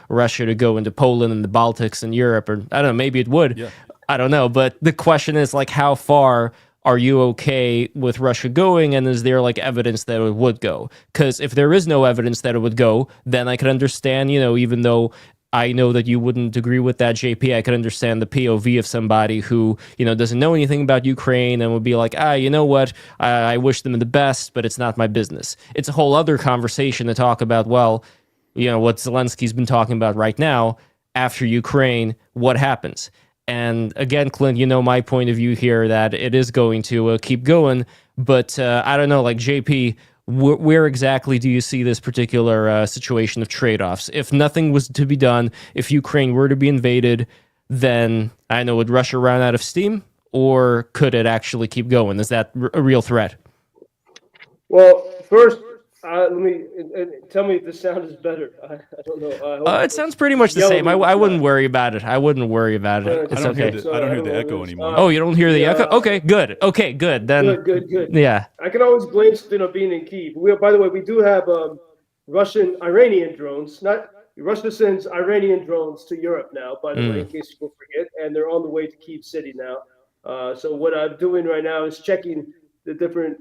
Russia to go into Poland and the Baltics and Europe, or I don't know, maybe it would. Yeah. I don't know. But the question is, like, how far are you okay with Russia going, and is there like evidence that it would go? Because if there is no evidence that it would go, then I could understand, even though I know that you wouldn't agree with that, JP. I could understand the POV of somebody who, doesn't know anything about Ukraine and would be like, you know what? I wish them the best, but it's not my business. It's a whole other conversation to talk about, well, what Zelensky's been talking about right now. After Ukraine, what happens? And again, Clint, my point of view here that it is going to keep going. But I don't know, like JP, where exactly do you see this particular situation of trade-offs? If nothing was to be done, if Ukraine were to be invaded, then I know, would Russia run out of steam, or could it actually keep going? Is that a real threat? Well, first, let me tell me if the sound is better. I don't know. It sounds pretty much the same. I wouldn't worry about it. I wouldn't worry about it. It's okay. I don't hear the echo anymore. Oh, you don't hear the echo? Okay, good. Then Good. Yeah. I can always blame something on being in Kyiv. By the way, we do have Russian-Iranian drones. Russia sends Iranian drones to Europe now, by the way, in case people forget, and they're on the way to Kyiv City now. So what I'm doing right now is checking the different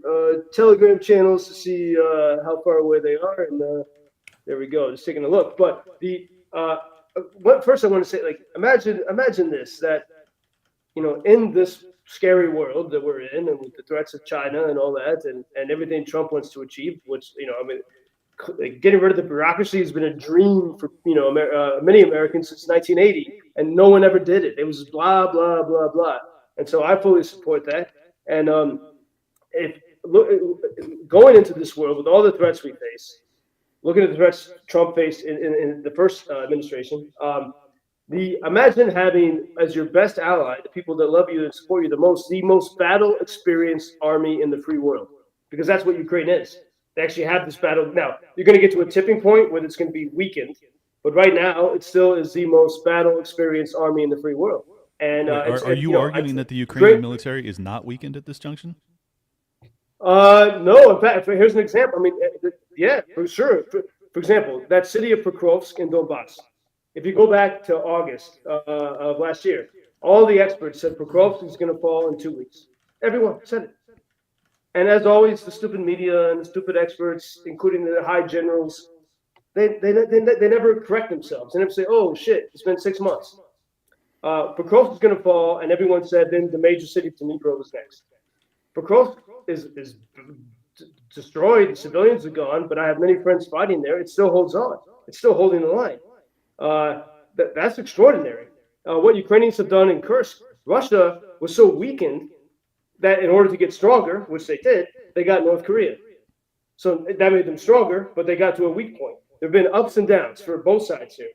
Telegram channels to see how far away they are, and there we go, just taking a look. But first I want to say, like, imagine this, that in this scary world that we're in, and with the threats of China and all that, and everything Trump wants to achieve, which getting rid of the bureaucracy has been a dream for many Americans since 1980, and no one ever did it. It was blah blah blah blah, and so I fully support that. And going into this world with all the threats we face, looking at the threats Trump faced in the first administration, imagine having as your best ally the people that love you and support you the most battle experienced army in the free world, because that's what Ukraine is. They actually have this battle. Now, you're going to get to a tipping point where it's going to be weakened, but right now it still is the most battle experienced army in the free world. And are you arguing that the Ukrainian military is not weakened at this junction? No, in fact, here's an example. I mean, yeah, for sure. For example, that city of Pokrovsk in Donbass. If you go back to August of last year, all the experts said Pokrovsk is going to fall in 2 weeks. Everyone said it. And as always, the stupid media and the stupid experts, including the high generals, they never correct themselves. They never say, "Oh shit, it's been 6 months." Pokrovsk is going to fall, and everyone said then the major city of Dnipro was next. Pokrovsk is destroyed. The civilians are gone, but I have many friends fighting there. It still holds on. It's still holding the line. That's extraordinary. What Ukrainians have done in Kursk, Russia was so weakened that in order to get stronger, which they did, they got North Korea. So that made them stronger, but they got to a weak point. There have been ups and downs for both sides here.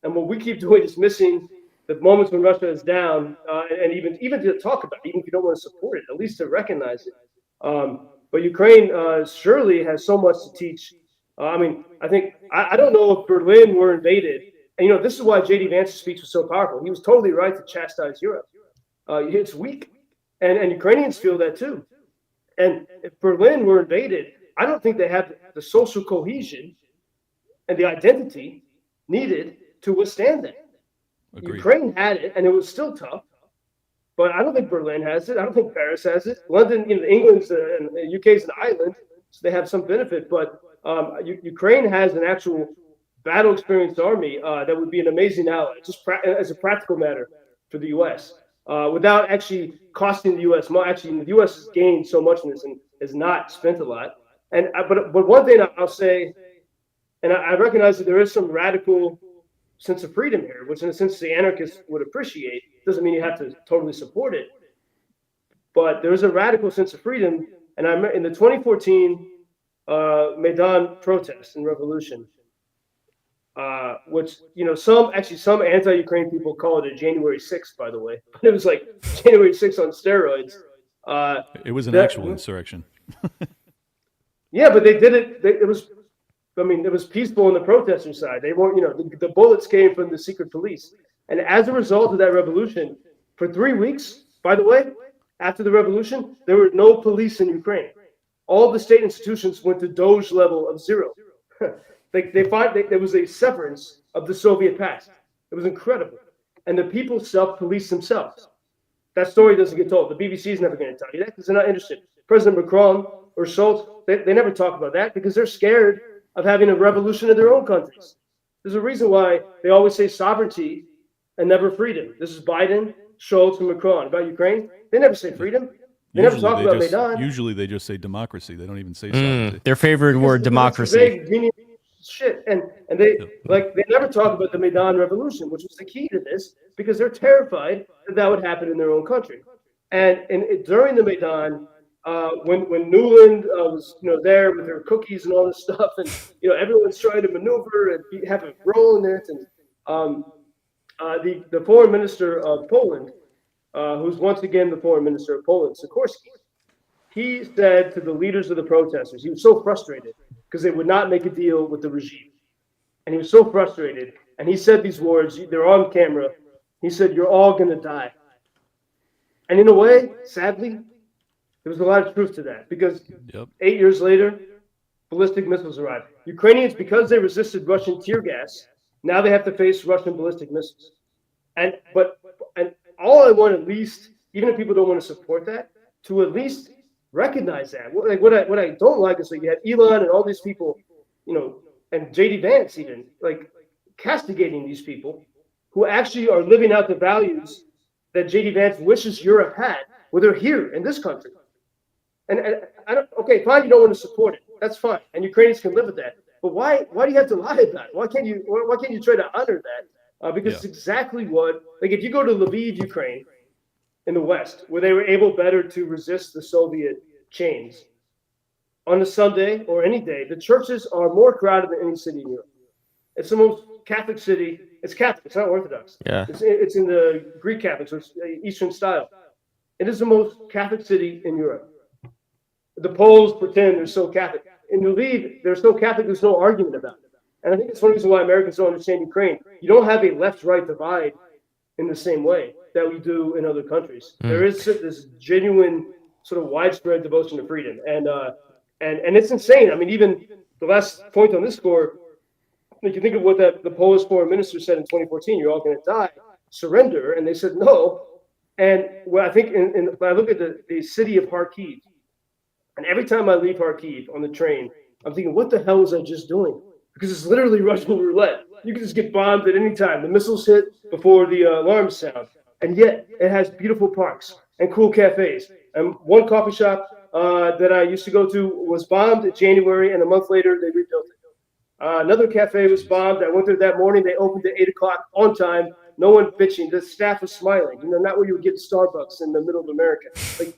And what we keep doing is missing the moments when Russia is down, and even to talk about it, even if you don't want to support it, at least to recognize it. But Ukraine surely has so much to teach. I don't know if Berlin were invaded. And, this is why JD Vance's speech was so powerful. He was totally right to chastise Europe. It's weak. And Ukrainians feel that too. And if Berlin were invaded, I don't think they have the social cohesion and the identity needed to withstand that. Agreed. Ukraine had it, and it was still tough. But I don't think Berlin has it. I don't think Paris has it. London, England's and the UK's an island, so they have some benefit. But Ukraine has an actual battle experienced army that would be an amazing ally, just as a practical matter for the U.S. Without actually costing the U.S. more. Actually, the U.S. has gained so much in this and has not spent a lot. But one thing I'll say, and I recognize that there is some radical sense of freedom here, which in a sense the anarchists would appreciate. Doesn't mean you have to totally support it. But there is a radical sense of freedom. And in the 2014 Maidan protest and revolution, which, some anti-Ukraine people call it a January 6th, by the way. But it was like January 6th on steroids. It was an actual insurrection. Yeah, but they did it. It was peaceful on the protester side. They weren't, the bullets came from the secret police. And as a result of that revolution, for 3 weeks, by the way, after the revolution, there were no police in Ukraine. All the state institutions went to Doge level of zero. There was a severance of the Soviet past. It was incredible. And the people self-police themselves. That story doesn't get told. The BBC is never going to tell you that because they're not interested. President Macron or Schultz, they never talk about that because they're scared of having a revolution in their own countries. There's a reason why they always say sovereignty and never freedom. This is Biden, Schultz, and Macron. About Ukraine, they never say freedom. They never talk about Maidan. Usually they just say democracy. They don't even say sovereignty. Their favorite word, democracy. Vague, shit. And they never talk about the Maidan Revolution, which was the key to this, because they're terrified that would happen in their own country. And during the Maidan, when Newland was there with her cookies and all this stuff, and everyone's trying to maneuver and have a role in it, and the foreign minister of Poland, who's once again the foreign minister of Poland, Sikorski, he said to the leaders of the protesters, he was so frustrated because they would not make a deal with the regime. And he was so frustrated. And he said these words, they're on camera. He said, "You're all going to die." And in a way, sadly, there was a lot of truth to that because 8 years later, ballistic missiles arrived. Ukrainians, because they resisted Russian tear gas, now they have to face Russian ballistic missiles. And all I want, at least, even if people don't want to support that, to at least recognize that. Like what I don't like is that you have Elon and all these people, and JD Vance even castigating these people who actually are living out the values that JD Vance wishes Europe had, where they're here in this country. And I don't. Okay, fine, you don't want to support it. That's fine, and Ukrainians can live with that. But why do you have to lie about it? Why can't you try to honor that? Because it's exactly what, if you go to Lviv, Ukraine, in the West, where they were able better to resist the Soviet chains, on a Sunday or any day, the churches are more crowded than any city in Europe. It's the most Catholic city. It's Catholic. It's not Orthodox. Yeah. It's in the Greek Catholics, or Eastern style. It is the most Catholic city in Europe. The Poles pretend they're so Catholic. In Lviv, they're so Catholic, there's no argument about it. And I think it's one reason why Americans don't understand Ukraine. You don't have a left-right divide in the same way that we do in other countries. There is this genuine, sort of widespread devotion to freedom, and it's insane. I mean, even the last point on this score, if you think of what the Polish foreign minister said in 2014, "You're all going to die, surrender," and they said no. And I think when I look at the city of Kharkiv, and every time I leave Kharkiv on the train, I'm thinking, what the hell was I just doing? Because it's literally Russian roulette. You can just get bombed at any time. The missiles hit before the alarms sound. And yet it has beautiful parks and cool cafes. And one coffee shop that I used to go to was bombed in January, and a month later they rebuilt it. Another cafe was bombed. I went there that morning. They opened at 8 o'clock on time. No one bitching. The staff was smiling. Not where you would get Starbucks in the middle of America.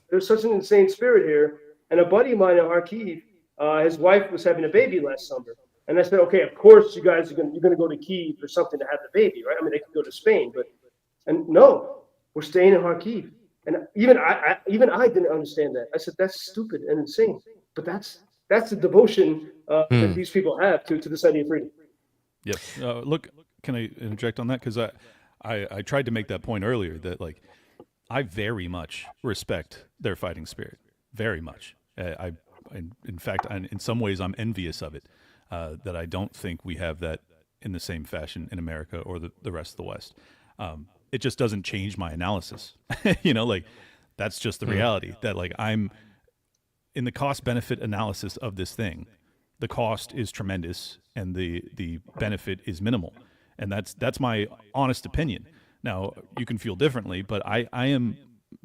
There's such an insane spirit here. And a buddy of mine in Kharkiv, his wife was having a baby last summer. And I said, okay, of course you guys you're going to go to Kyiv or something to have the baby, right? I mean, they could go to Spain, and no, we're staying in Kharkiv. And even I didn't understand that. I said, that's stupid and insane. But that's the devotion that these people have to this idea of freedom. Yep. Look, can I interject on that? Because I tried to make that point earlier that I very much respect their fighting spirit, very much. In fact, in some ways, I'm envious of it. That I don't think we have that in the same fashion in America or the rest of the West. It just doesn't change my analysis. That's just the reality that I'm in the cost benefit analysis of this thing. The cost is tremendous and the benefit is minimal. And that's my honest opinion. Now you can feel differently, but I am,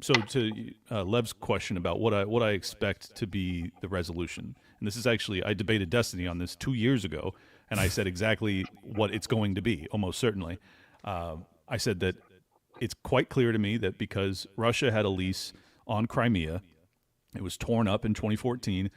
so to Lev's question about what I expect to be the resolution. And this is actually, I debated Destiny on this 2 years ago, and I said exactly what it's going to be, almost certainly. I said that it's quite clear to me that because Russia had a lease on Crimea, it was torn up in 2014.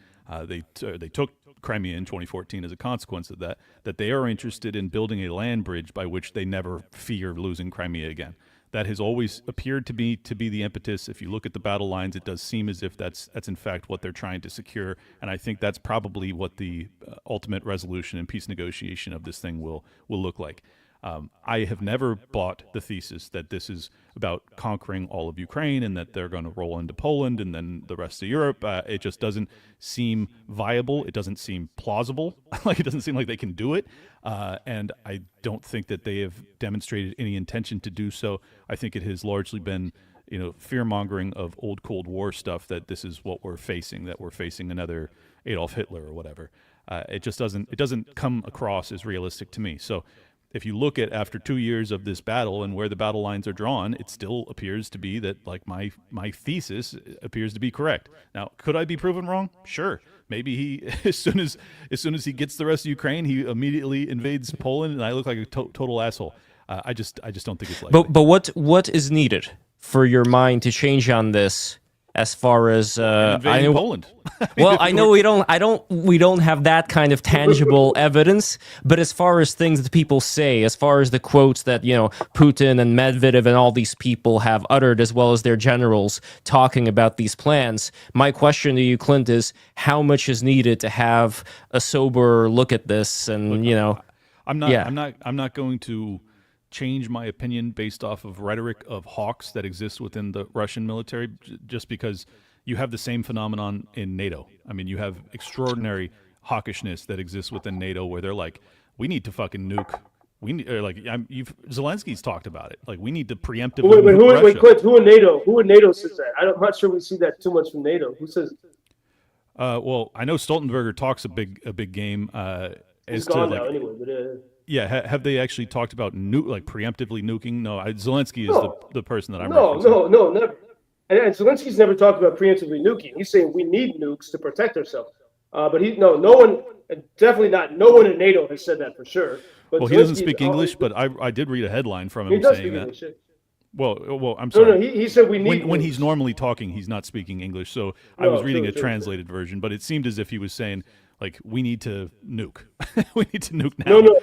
They took Crimea in 2014 as a consequence of that they are interested in building a land bridge by which they never fear losing Crimea again. That has always appeared to be the impetus. If you look at the battle lines, it does seem as if that's in fact what they're trying to secure. And I think that's probably what the ultimate resolution and peace negotiation of this thing will look like. I have never bought the thesis that this is about conquering all of Ukraine and that they're going to roll into Poland and then the rest of Europe. It just doesn't seem viable. It doesn't seem plausible. Like, it doesn't seem like they can do it. And I don't think that they have demonstrated any intention to do so. I think it has largely been, fear-mongering of old Cold War stuff, that this is what we're facing, that we're facing another Adolf Hitler or whatever. It doesn't come across as realistic to me. So if you look at after 2 years of this battle and where the battle lines are drawn, it still appears to be that, like, my thesis appears to be correct. Now, could I be proven wrong? Sure. Maybe he, as soon as he gets the rest of Ukraine, he immediately invades Poland, and I look like a total asshole. I just don't think it's likely. But what is needed for your mind to change on this? As far as I know, Poland. Well, I know we don't have that kind of tangible evidence. But as far as things that people say, as far as the quotes that Putin and Medvedev and all these people have uttered, as well as their generals talking about these plans, my question to you, Clint, is how much is needed to have a sober look at this? And I'm not going to change my opinion based off of rhetoric of hawks that exists within the Russian military, just because you have the same phenomenon in NATO. I mean, you have extraordinary hawkishness that exists within NATO, where they're like, we need to fucking nuke. Zelensky's talked about it. Like, we need to preemptively nuke Russia. Wait, Clint, who in NATO says that? I'm not sure we see that too much from NATO. Who says? Well, I know Stoltenberger talks a big game. He's gone now anyway, but. Yeah, have they actually talked about preemptively nuking? No, Zelensky is the person that I'm referencing. No, never. And Zelensky's never talked about preemptively nuking. He's saying we need nukes to protect ourselves. But no one, definitely not. No one in NATO has said that for sure. But well, he doesn't speak English, but I did read a headline from him saying that. English. Well, I'm sorry. No, he said we need when he's normally talking, he's not speaking English. So I was reading a translated version, but it seemed as if he was saying, like, we need to nuke. We need to nuke now. No,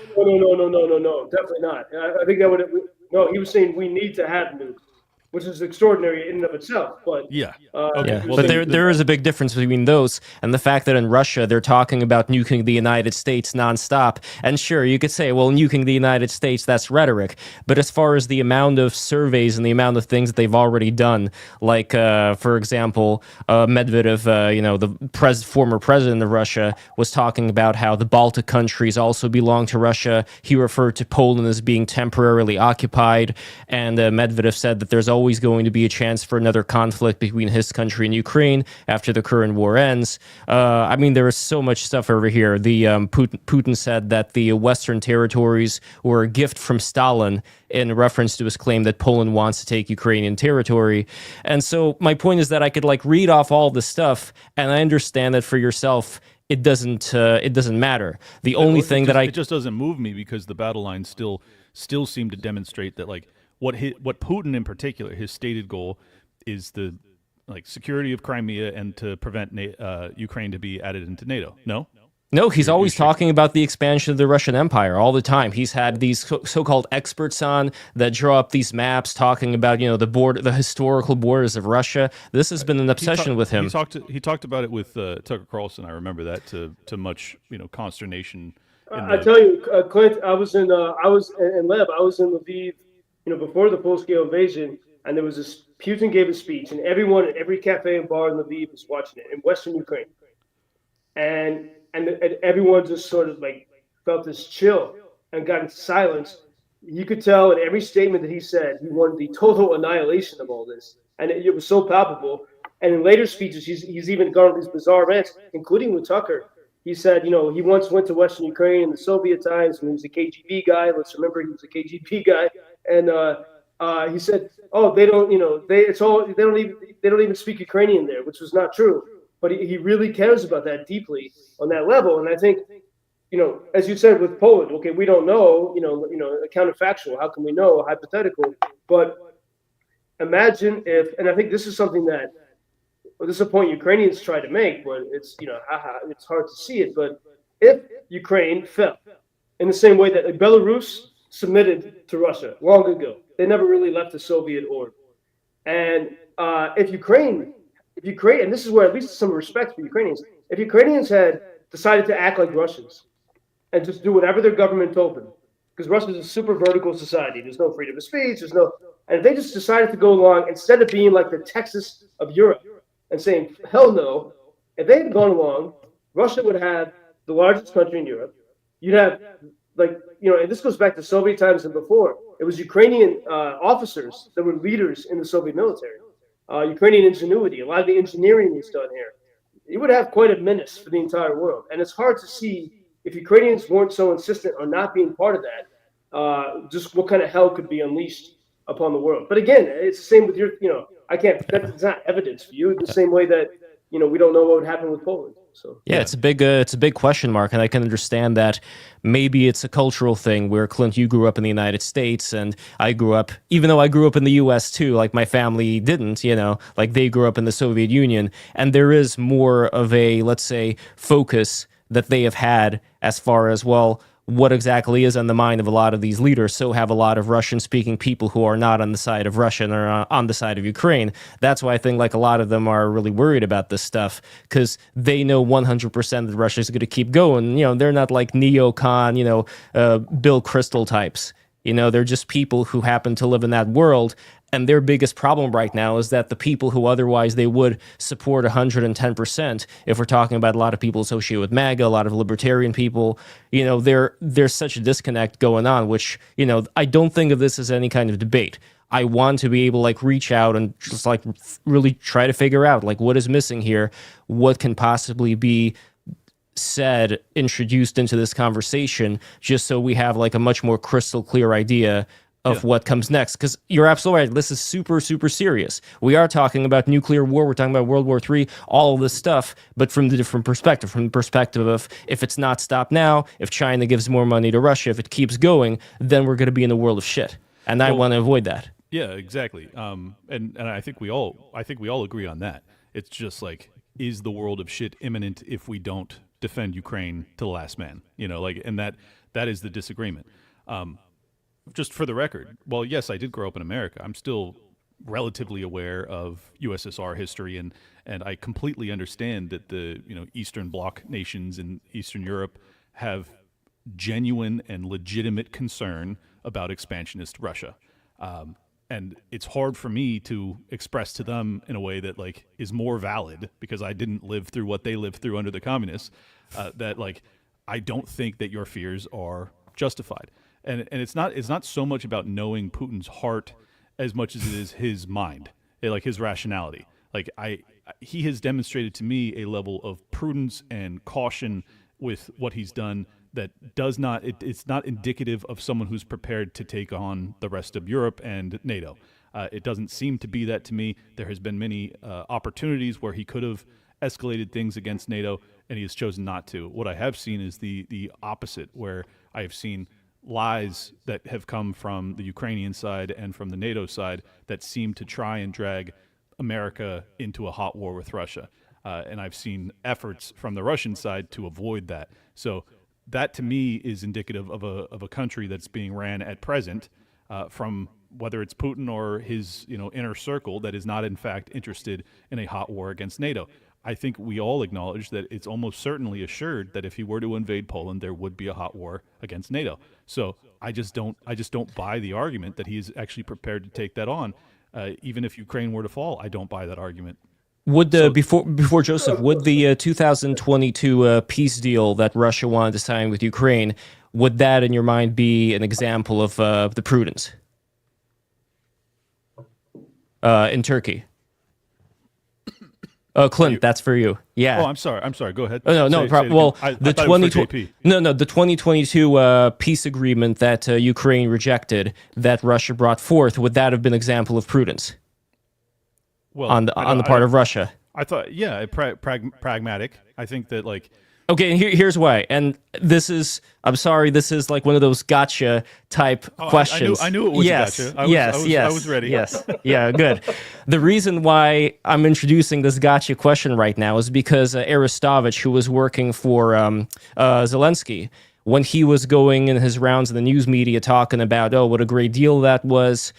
definitely not. I think that would. No, he was saying we need to have nukes, which is extraordinary in and of itself. But yeah, okay. Well, but there is a big difference between those and the fact that in Russia they're talking about nuking the United States nonstop. And sure, you could say, well, nuking the United States, that's rhetoric. But as far as the amount of surveys and the amount of things that they've already done, like for example, Medvedev, the former president of Russia, was talking about how the Baltic countries also belong to Russia. He referred to Poland as being temporarily occupied, and Medvedev said that there's always going to be a chance for another conflict between his country and Ukraine after the current war ends. I mean, there is so much stuff over here. The Putin said that the Western territories were a gift from Stalin in reference to his claim that Poland wants to take Ukrainian territory. And so my point is that I could read off all this stuff, and I understand that for yourself, it doesn't matter. The only thing it just doesn't move me, because the battle lines still seem to demonstrate that, like, what Putin in particular, his stated goal is the security of Crimea and to prevent Ukraine to be added into NATO. No, he's always talking about the expansion of the Russian Empire all the time. He's had these so-called experts on that draw up these maps talking about the historical borders of Russia. This has been an obsession with him. He talked about it with Tucker Carlson. I remember that to much consternation. I tell you, Clint, I was in Lev. I was in Lviv, before the full-scale invasion, and there was this. Putin gave a speech, and everyone at every cafe and bar in Lviv was watching it in Western Ukraine, and everyone just sort of felt this chill and got into silence. You could tell in every statement that he said he wanted the total annihilation of all this, and it was so palpable. And in later speeches, he's even gone on these bizarre rants, including with Tucker. He said, he once went to Western Ukraine in the Soviet times when he was a KGB guy. Let's remember he was a KGB guy. And he said, "Oh, they don't even speak Ukrainian there," which was not true. But he really cares about that deeply on that level. And I think, as you said with Poland, okay, we don't know, counterfactual. How can we know? Hypothetical. But imagine if, and I think this is something that, this is a point Ukrainians try to make, but it's, it's hard to see it. But if Ukraine fell in the same way that Belarus submitted to Russia long ago, they never really left the Soviet order. And if Ukraine, and this is where at least some respect for Ukrainians, if Ukrainians had decided to act like Russians and just do whatever their government told them, because Russia's a super vertical society. There's no freedom of speech. And if they just decided to go along instead of being like the Texas of Europe and saying hell no, if they had gone along, Russia would have the largest country in Europe. You'd have and this goes back to Soviet times and before. It was Ukrainian officers that were leaders in the Soviet military. Ukrainian ingenuity, a lot of the engineering was done here. It would have quite a menace for the entire world. And it's hard to see if Ukrainians weren't so insistent on not being part of that, just what kind of hell could be unleashed upon the world. But again, it's the same with your, that's not evidence for you. The same way that, we don't know what would happen with Poland. So yeah, it's a big question mark, and I can understand that maybe it's a cultural thing where, Clint, you grew up in the United States, and I grew up, even though I grew up in the U.S. too, like my family didn't, like they grew up in the Soviet Union, and there is more of a, let's say, focus that they have had as far as, well, what exactly is on the mind of a lot of these leaders. So have a lot of Russian-speaking people who are not on the side of Russia or on the side of Ukraine. That's why I think like a lot of them are really worried about this stuff, because they know 100% that Russia is going to keep going. They're not like neocon, Bill Kristol types. They're just people who happen to live in that world. And their biggest problem right now is that the people who otherwise they would support 110%, if we're talking about a lot of people associated with MAGA, a lot of libertarian people, there's such a disconnect going on, which, I don't think of this as any kind of debate. I want to be able to like reach out and just like really try to figure out like what is missing here, what can possibly be said, introduced into this conversation, just so we have like a much more crystal clear idea of what comes next. Because you're absolutely right. This is super, super serious. We are talking about nuclear war. We're talking about World War III, all of this stuff, but from the different perspective, from the perspective of if it's not stopped now, if China gives more money to Russia, if it keeps going, then we're going to be in a world of shit. And I want to avoid that. Yeah, exactly. And I think we all agree on that. It's just like, is the world of shit imminent if we don't defend Ukraine to the last man? And that is the disagreement. Just for the record, well, yes, I did grow up in America. I'm still relatively aware of USSR history, and I completely understand that the Eastern Bloc nations in Eastern Europe have genuine and legitimate concern about expansionist Russia. And it's hard for me to express to them in a way that like is more valid, because I didn't live through what they lived through under the communists, that like I don't think that your fears are justified. And it's not so much about knowing Putin's heart as much as it is his mind, like his rationality. Like he has demonstrated to me a level of prudence and caution with what he's done that does not, it's not indicative of someone who's prepared to take on the rest of Europe and NATO. It doesn't seem to be that to me. There has been many opportunities where he could have escalated things against NATO, and he has chosen not to. What I have seen is the opposite, where I have seen lies that have come from the Ukrainian side and from the NATO side that seem to try and drag America into a hot war with Russia. And I've seen efforts from the Russian side to avoid that. So that to me is indicative of a country that's being ran at present from whether it's Putin or his inner circle that is not in fact interested in a hot war against NATO. I think we all acknowledge that it's almost certainly assured that if he were to invade Poland, there would be a hot war against NATO. So I just don't buy the argument that he is actually prepared to take that on. Even if Ukraine were to fall, I don't buy that argument. Would before Joseph, would the 2022 peace deal that Russia wanted to sign with Ukraine, would that in your mind be an example of the prudence in Turkey? Clint, that's for you. Yeah. Oh, I'm sorry. Go ahead. Oh, no problem. Well, the 2022 peace agreement that Ukraine rejected, that Russia brought forth, would that have been an example of prudence? Well, on the part of Russia? I thought, yeah, pragmatic. I think that like. Okay, and here's why. And this is, I'm sorry, this is like one of those gotcha type questions. I knew it was a gotcha. I was ready. Yes. Yeah, good. The reason why I'm introducing this gotcha question right now is because Arestovich, who was working for Zelensky, when he was going in his rounds in the news media talking about, oh, what a great deal that was,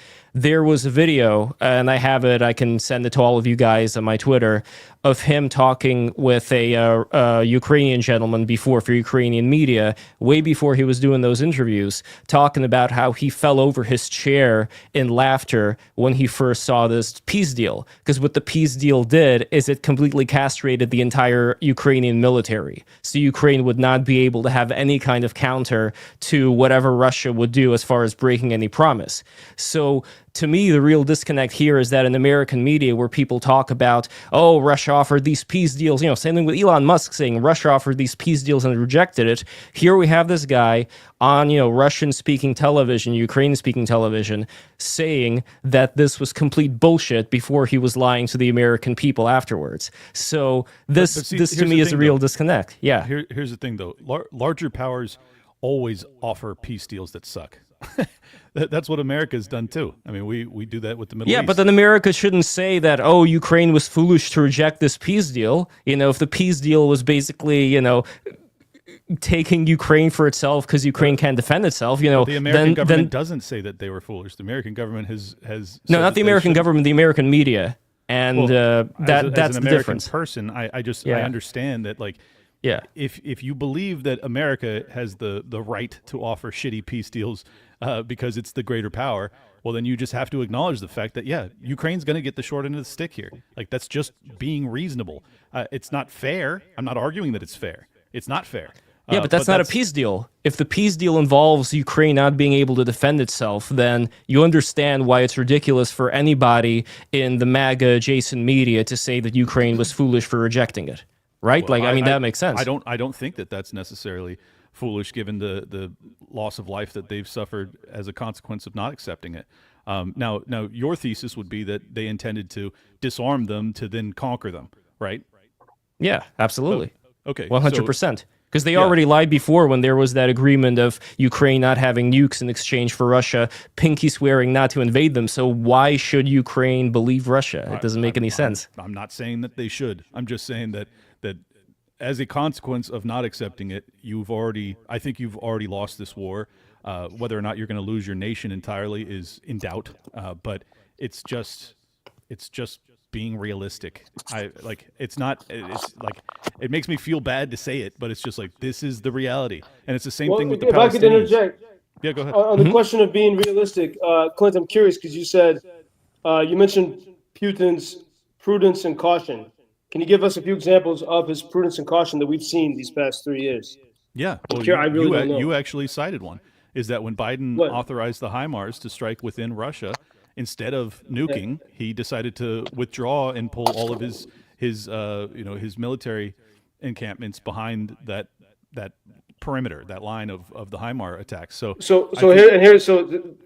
there was a video, and I have it. I can send it to all of you guys on my Twitter, of him talking with a Ukrainian gentleman before for Ukrainian media, way before he was doing those interviews, talking about how he fell over his chair in laughter when he first saw this peace deal. Because what the peace deal did is it completely castrated the entire Ukrainian military. So Ukraine would not be able to have any kind of counter to whatever Russia would do as far as breaking any promise. So to me, the real disconnect here is that in American media, where people talk about, oh, Russia offered these peace deals, same thing with Elon Musk saying Russia offered these peace deals and rejected it. Here we have this guy on, Russian-speaking television, Ukrainian-speaking television, saying that this was complete bullshit before he was lying to the American people afterwards. So this to me is a real disconnect. Yeah. Here's the thing, though. Larger powers always offer peace deals that suck. That's what America's done too. I mean, we do that with the Middle East. Yeah, but then America shouldn't say that, oh, Ukraine was foolish to reject this peace deal. If the peace deal was basically, taking Ukraine for itself because Ukraine can't defend itself, the American government doesn't say that they were foolish. The American government has no, not the American government, the American media, and that's an the American difference. Person, I understand that, like, yeah, if you believe that America has the right to offer shitty peace deals because it's the greater power, well, then you just have to acknowledge the fact that, Ukraine's going to get the short end of the stick here. Like, that's just being reasonable. It's not fair. I'm not arguing that it's fair. It's not fair. Yeah, but that's not a peace deal. If the peace deal involves Ukraine not being able to defend itself, then you understand why it's ridiculous for anybody in the MAGA adjacent media to say that Ukraine was foolish for rejecting it. Right? Well, that makes sense. I don't think that that's necessarily foolish, given the loss of life that they've suffered as a consequence of not accepting it. Now, your thesis would be that they intended to disarm them to then conquer them, right? Yeah, absolutely. Okay, 100%. Because they already lied before when there was that agreement of Ukraine not having nukes in exchange for Russia, pinky swearing not to invade them. So why should Ukraine believe Russia? It doesn't make any sense. I'm not saying that they should. I'm just saying that as a consequence of not accepting it, I think you've already lost this war. Whether or not you're going to lose your nation entirely is in doubt. But it's just being realistic. It's it makes me feel bad to say it, but it's just like, this is the reality. And it's the same thing with the Palestinians. If I could interject. Yeah, go ahead. On the question of being realistic, Clint, I'm curious because you said, you mentioned Putin's prudence and caution. Can you give us a few examples of his prudence and caution that we've seen these past 3 years? Yeah. Well, you actually cited one, is that when Biden authorized the HIMARS to strike within Russia, instead of nuking, he decided to withdraw and pull all of his military encampments behind that perimeter, that line of the HIMARS attacks. So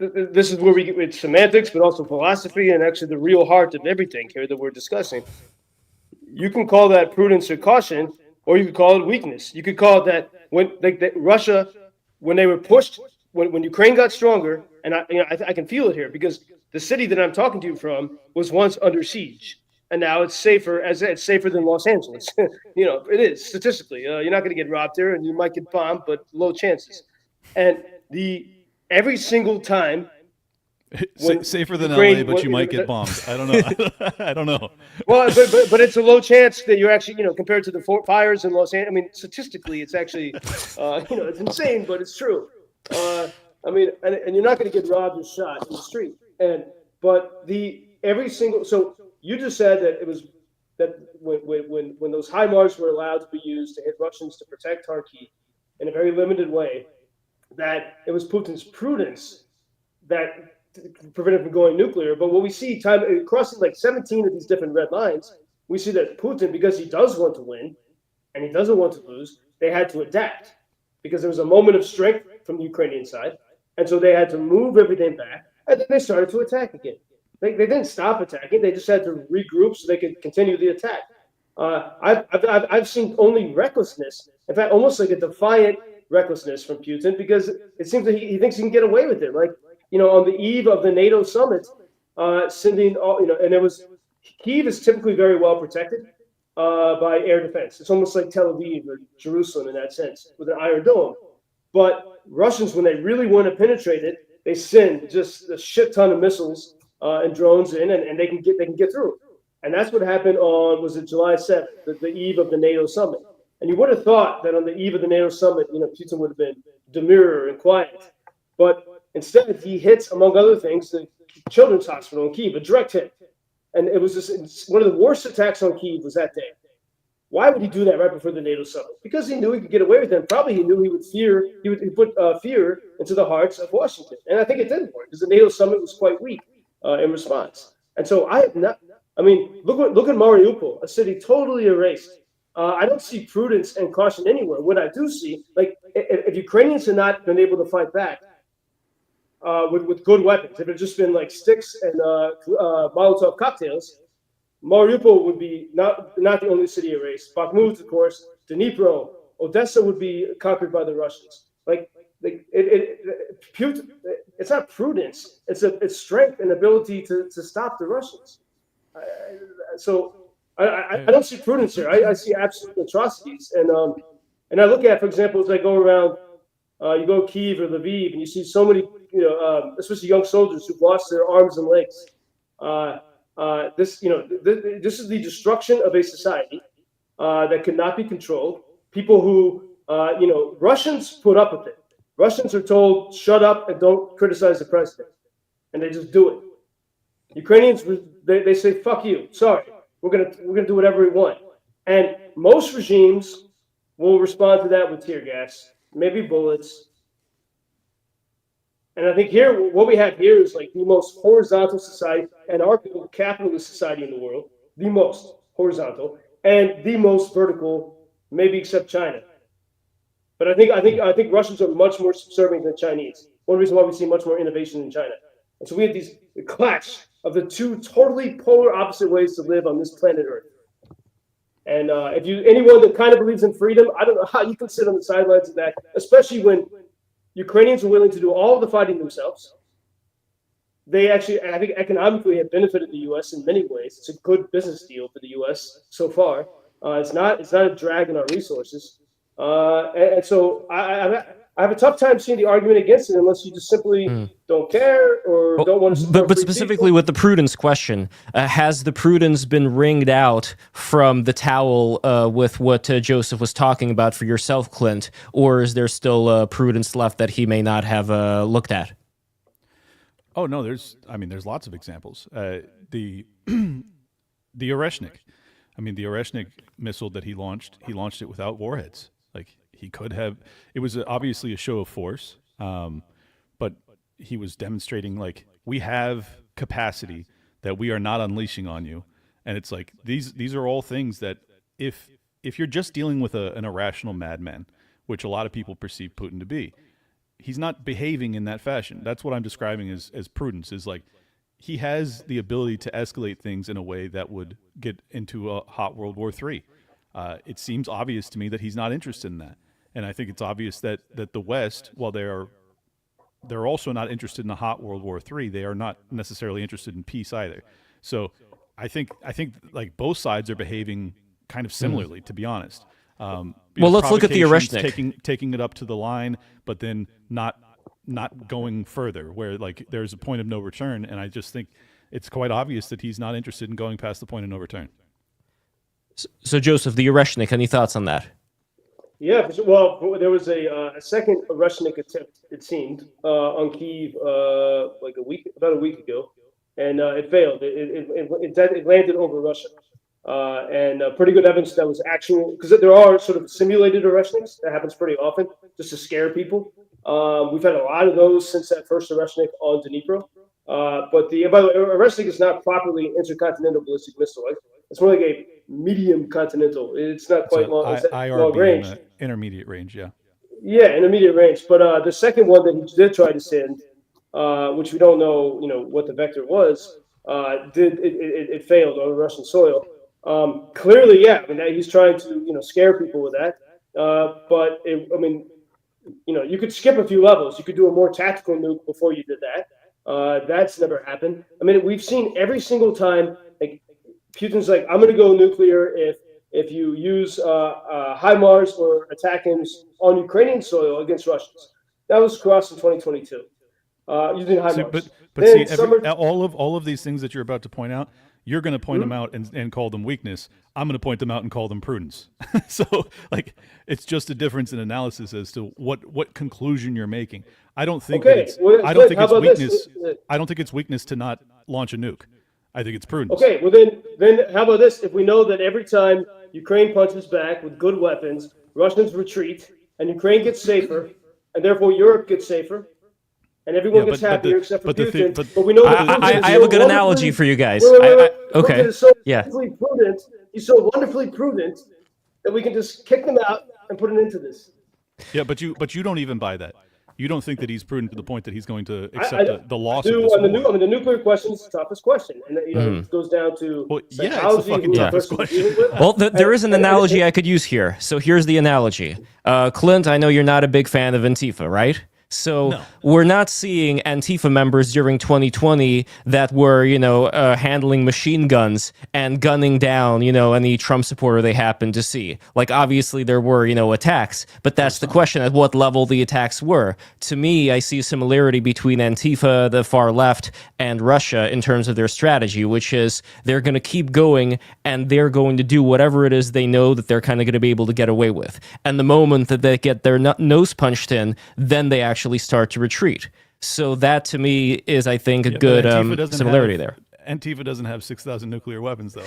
this is where we get with semantics, but also philosophy, and actually the real heart of everything here that we're discussing. You can call that prudence or caution, or you could call it weakness. You could call it that when Russia, when they were pushed, when Ukraine got stronger, and I can feel it here because the city that I'm talking to you from was once under siege, and now it's safer than Los Angeles. It is statistically. You're not going to get robbed there, and you might get bombed, but low chances. And every single time. Safer than LA, but you might get bombed. I don't know. I don't know. Well, but it's a low chance that you're actually, compared to the fires in Los Angeles. I mean, statistically, it's actually, it's insane, but it's true. And you're not going to get robbed or shot in the street. So you just said that it was that when those HIMARS were allowed to be used to hit Russians to protect Kharkiv in a very limited way, that it was Putin's prudence that prevented from going nuclear. But what we see crossing like 17 of these different red lines, we see that Putin, because he does want to win and he doesn't want to lose, they had to adapt because there was a moment of strength from the Ukrainian side. And so they had to move everything back, and then they started to attack again. They didn't stop attacking. They just had to regroup so they could continue the attack. I've seen only recklessness, in fact, almost like a defiant recklessness from Putin, because it seems that he thinks he can get away with it. Like, on the eve of the NATO summit, sending all, and Kyiv is typically very well protected by air defense. It's almost like Tel Aviv or Jerusalem in that sense, with an iron dome. But Russians, when they really want to penetrate it, they send just a shit ton of missiles and drones in, and they can get through. And that's what happened on, was it July 7th, the eve of the NATO summit. And you would have thought that on the eve of the NATO summit, Putin would have been demure and quiet. But instead, he hits, among other things, the children's hospital in Kyiv, a direct hit. And it was just one of the worst attacks on Kyiv was that day. Why would he do that right before the NATO summit? Because he knew he could get away with it. Probably he knew he would put fear into the hearts of Washington. And I think it didn't work because the NATO summit was quite weak in response. And so look at Mariupol, a city totally erased. I don't see prudence and caution anywhere. What I do see, like if Ukrainians had not been able to fight back with good weapons, if it had just been like sticks and Molotov cocktails, Mariupol would be not the only city erased. Bakhmut, of course, Dnipro, Odessa would be conquered by the Russians. It's not prudence. It's strength and ability to stop the Russians. I don't see prudence here. I see absolute atrocities. And I look at, for example, as I go around, you go to Kyiv or Lviv, and you see so many, especially young soldiers who've lost their arms and legs. This is the destruction of a society that cannot be controlled. People who, Russians put up with it. Russians are told, shut up and don't criticize the president. And they just do it. Ukrainians, they say, fuck you. Sorry. We're gonna do whatever we want. And most regimes will respond to that with tear gas, maybe bullets. And I think here, what we have here is like the most horizontal society, anarchical capitalist society in the world, the most horizontal, and the most vertical, maybe except China. But I think Russians are much more subservient than Chinese. One reason why we see much more innovation in China. And so we have the clash of the two totally polar opposite ways to live on this planet Earth. And anyone that kind of believes in freedom, I don't know how you can sit on the sidelines of that, especially when Ukrainians are willing to do all of the fighting themselves. They actually, I think, economically have benefited the U.S. in many ways. It's a good business deal for the U.S. so far. It's not a drag on our resources. And so I have a tough time seeing the argument against it unless you just simply don't care or don't want to support but specifically people. With the prudence question, has the prudence been wringed out from the towel with what Joseph was talking about for yourself, Clint, or is there still prudence left that he may not have looked at? Oh no, there's lots of examples. The Oreshnik, the Oreshnik missile that he launched it without warheads. Like he could have. It was obviously a show of force, but he was demonstrating like we have capacity that we are not unleashing on you, and it's like these are all things that if you're just dealing with an irrational madman, which a lot of people perceive Putin to be, he's not behaving in that fashion. That's what I'm describing as prudence. Is like he has the ability to escalate things in a way that would get into a hot World War III. It seems obvious to me that he's not interested in that. And I think it's obvious that the West, while they're also not interested in a hot World War III, they are not necessarily interested in peace either. So I think like both sides are behaving kind of similarly, to be honest. Well, let's look at the Oreshnik. Taking it up to the line, but then not going further, where like there's a point of no return. And I just think it's quite obvious that he's not interested in going past the point of no return. So Joseph, the Oreshnik, any thoughts on that? Yeah, well, there was a second Oreshnik attempt, it seemed, on Kyiv about a week ago, and it failed. It landed over Russia, and pretty good evidence that was actual, because there are sort of simulated Oreshniks that happens pretty often just to scare people. We've had a lot of those since that first Oreshnik on Dnipro. But by the way, Oreshnik is not properly an intercontinental ballistic missile. Right? It's more like a medium continental. It's not quite long range. Intermediate range, yeah. Yeah, intermediate range. But the second one that he did try to send, which we don't know, what the vector was, it failed on Russian soil. Clearly, yeah. He's trying to scare people with that. But you could skip a few levels. You could do a more tactical nuke before you did that. That's never happened. We've seen every single time, like Putin's like, I'm going to go nuclear if you use HIMARS or attack-ins on Ukrainian soil against Russians. That was crossed in 2022. using See, HIMARS. but Then see, all of these things that you're about to point out, you're going to point them out and call them weakness. I'm going to point them out and call them prudence. So, like, it's just a difference in analysis as to what conclusion you're making. I don't think that it's. I don't think it's weakness. I don't think it's weakness to not launch a nuke. I think it's prudence. Okay, well then how about this? If we know that every time Ukraine punches back with good weapons, Russians retreat, and Ukraine gets safer, and therefore Europe gets safer, and everyone gets happier except for Putin. But we know that I have a good analogy for you guys. Okay. Putin is so wonderfully prudent. He's so wonderfully prudent that we can just kick them out and put an end to this. Yeah, but you don't even buy that. You don't think that he's prudent to the point that he's going to accept the loss of this war. The nuclear question is the toughest question, and it goes down to it's the fucking toughest question. Well, there is an analogy I could use here. So here's the analogy. Clint, I know you're not a big fan of Antifa, right? So we're not seeing Antifa members during 2020 that were, handling machine guns and gunning down, any Trump supporter they happened to see. Like, obviously there were, attacks, but that's the question, at what level the attacks were. To me, I see a similarity between Antifa, the far left, and Russia in terms of their strategy, which is they're going to keep going and they're going to do whatever it is they know that they're kind of going to be able to get away with. And the moment that they get their nose punched in, then they actually start to retreat. So that to me is, I think, a good similarity there. Antifa doesn't have 6,000 nuclear weapons, though.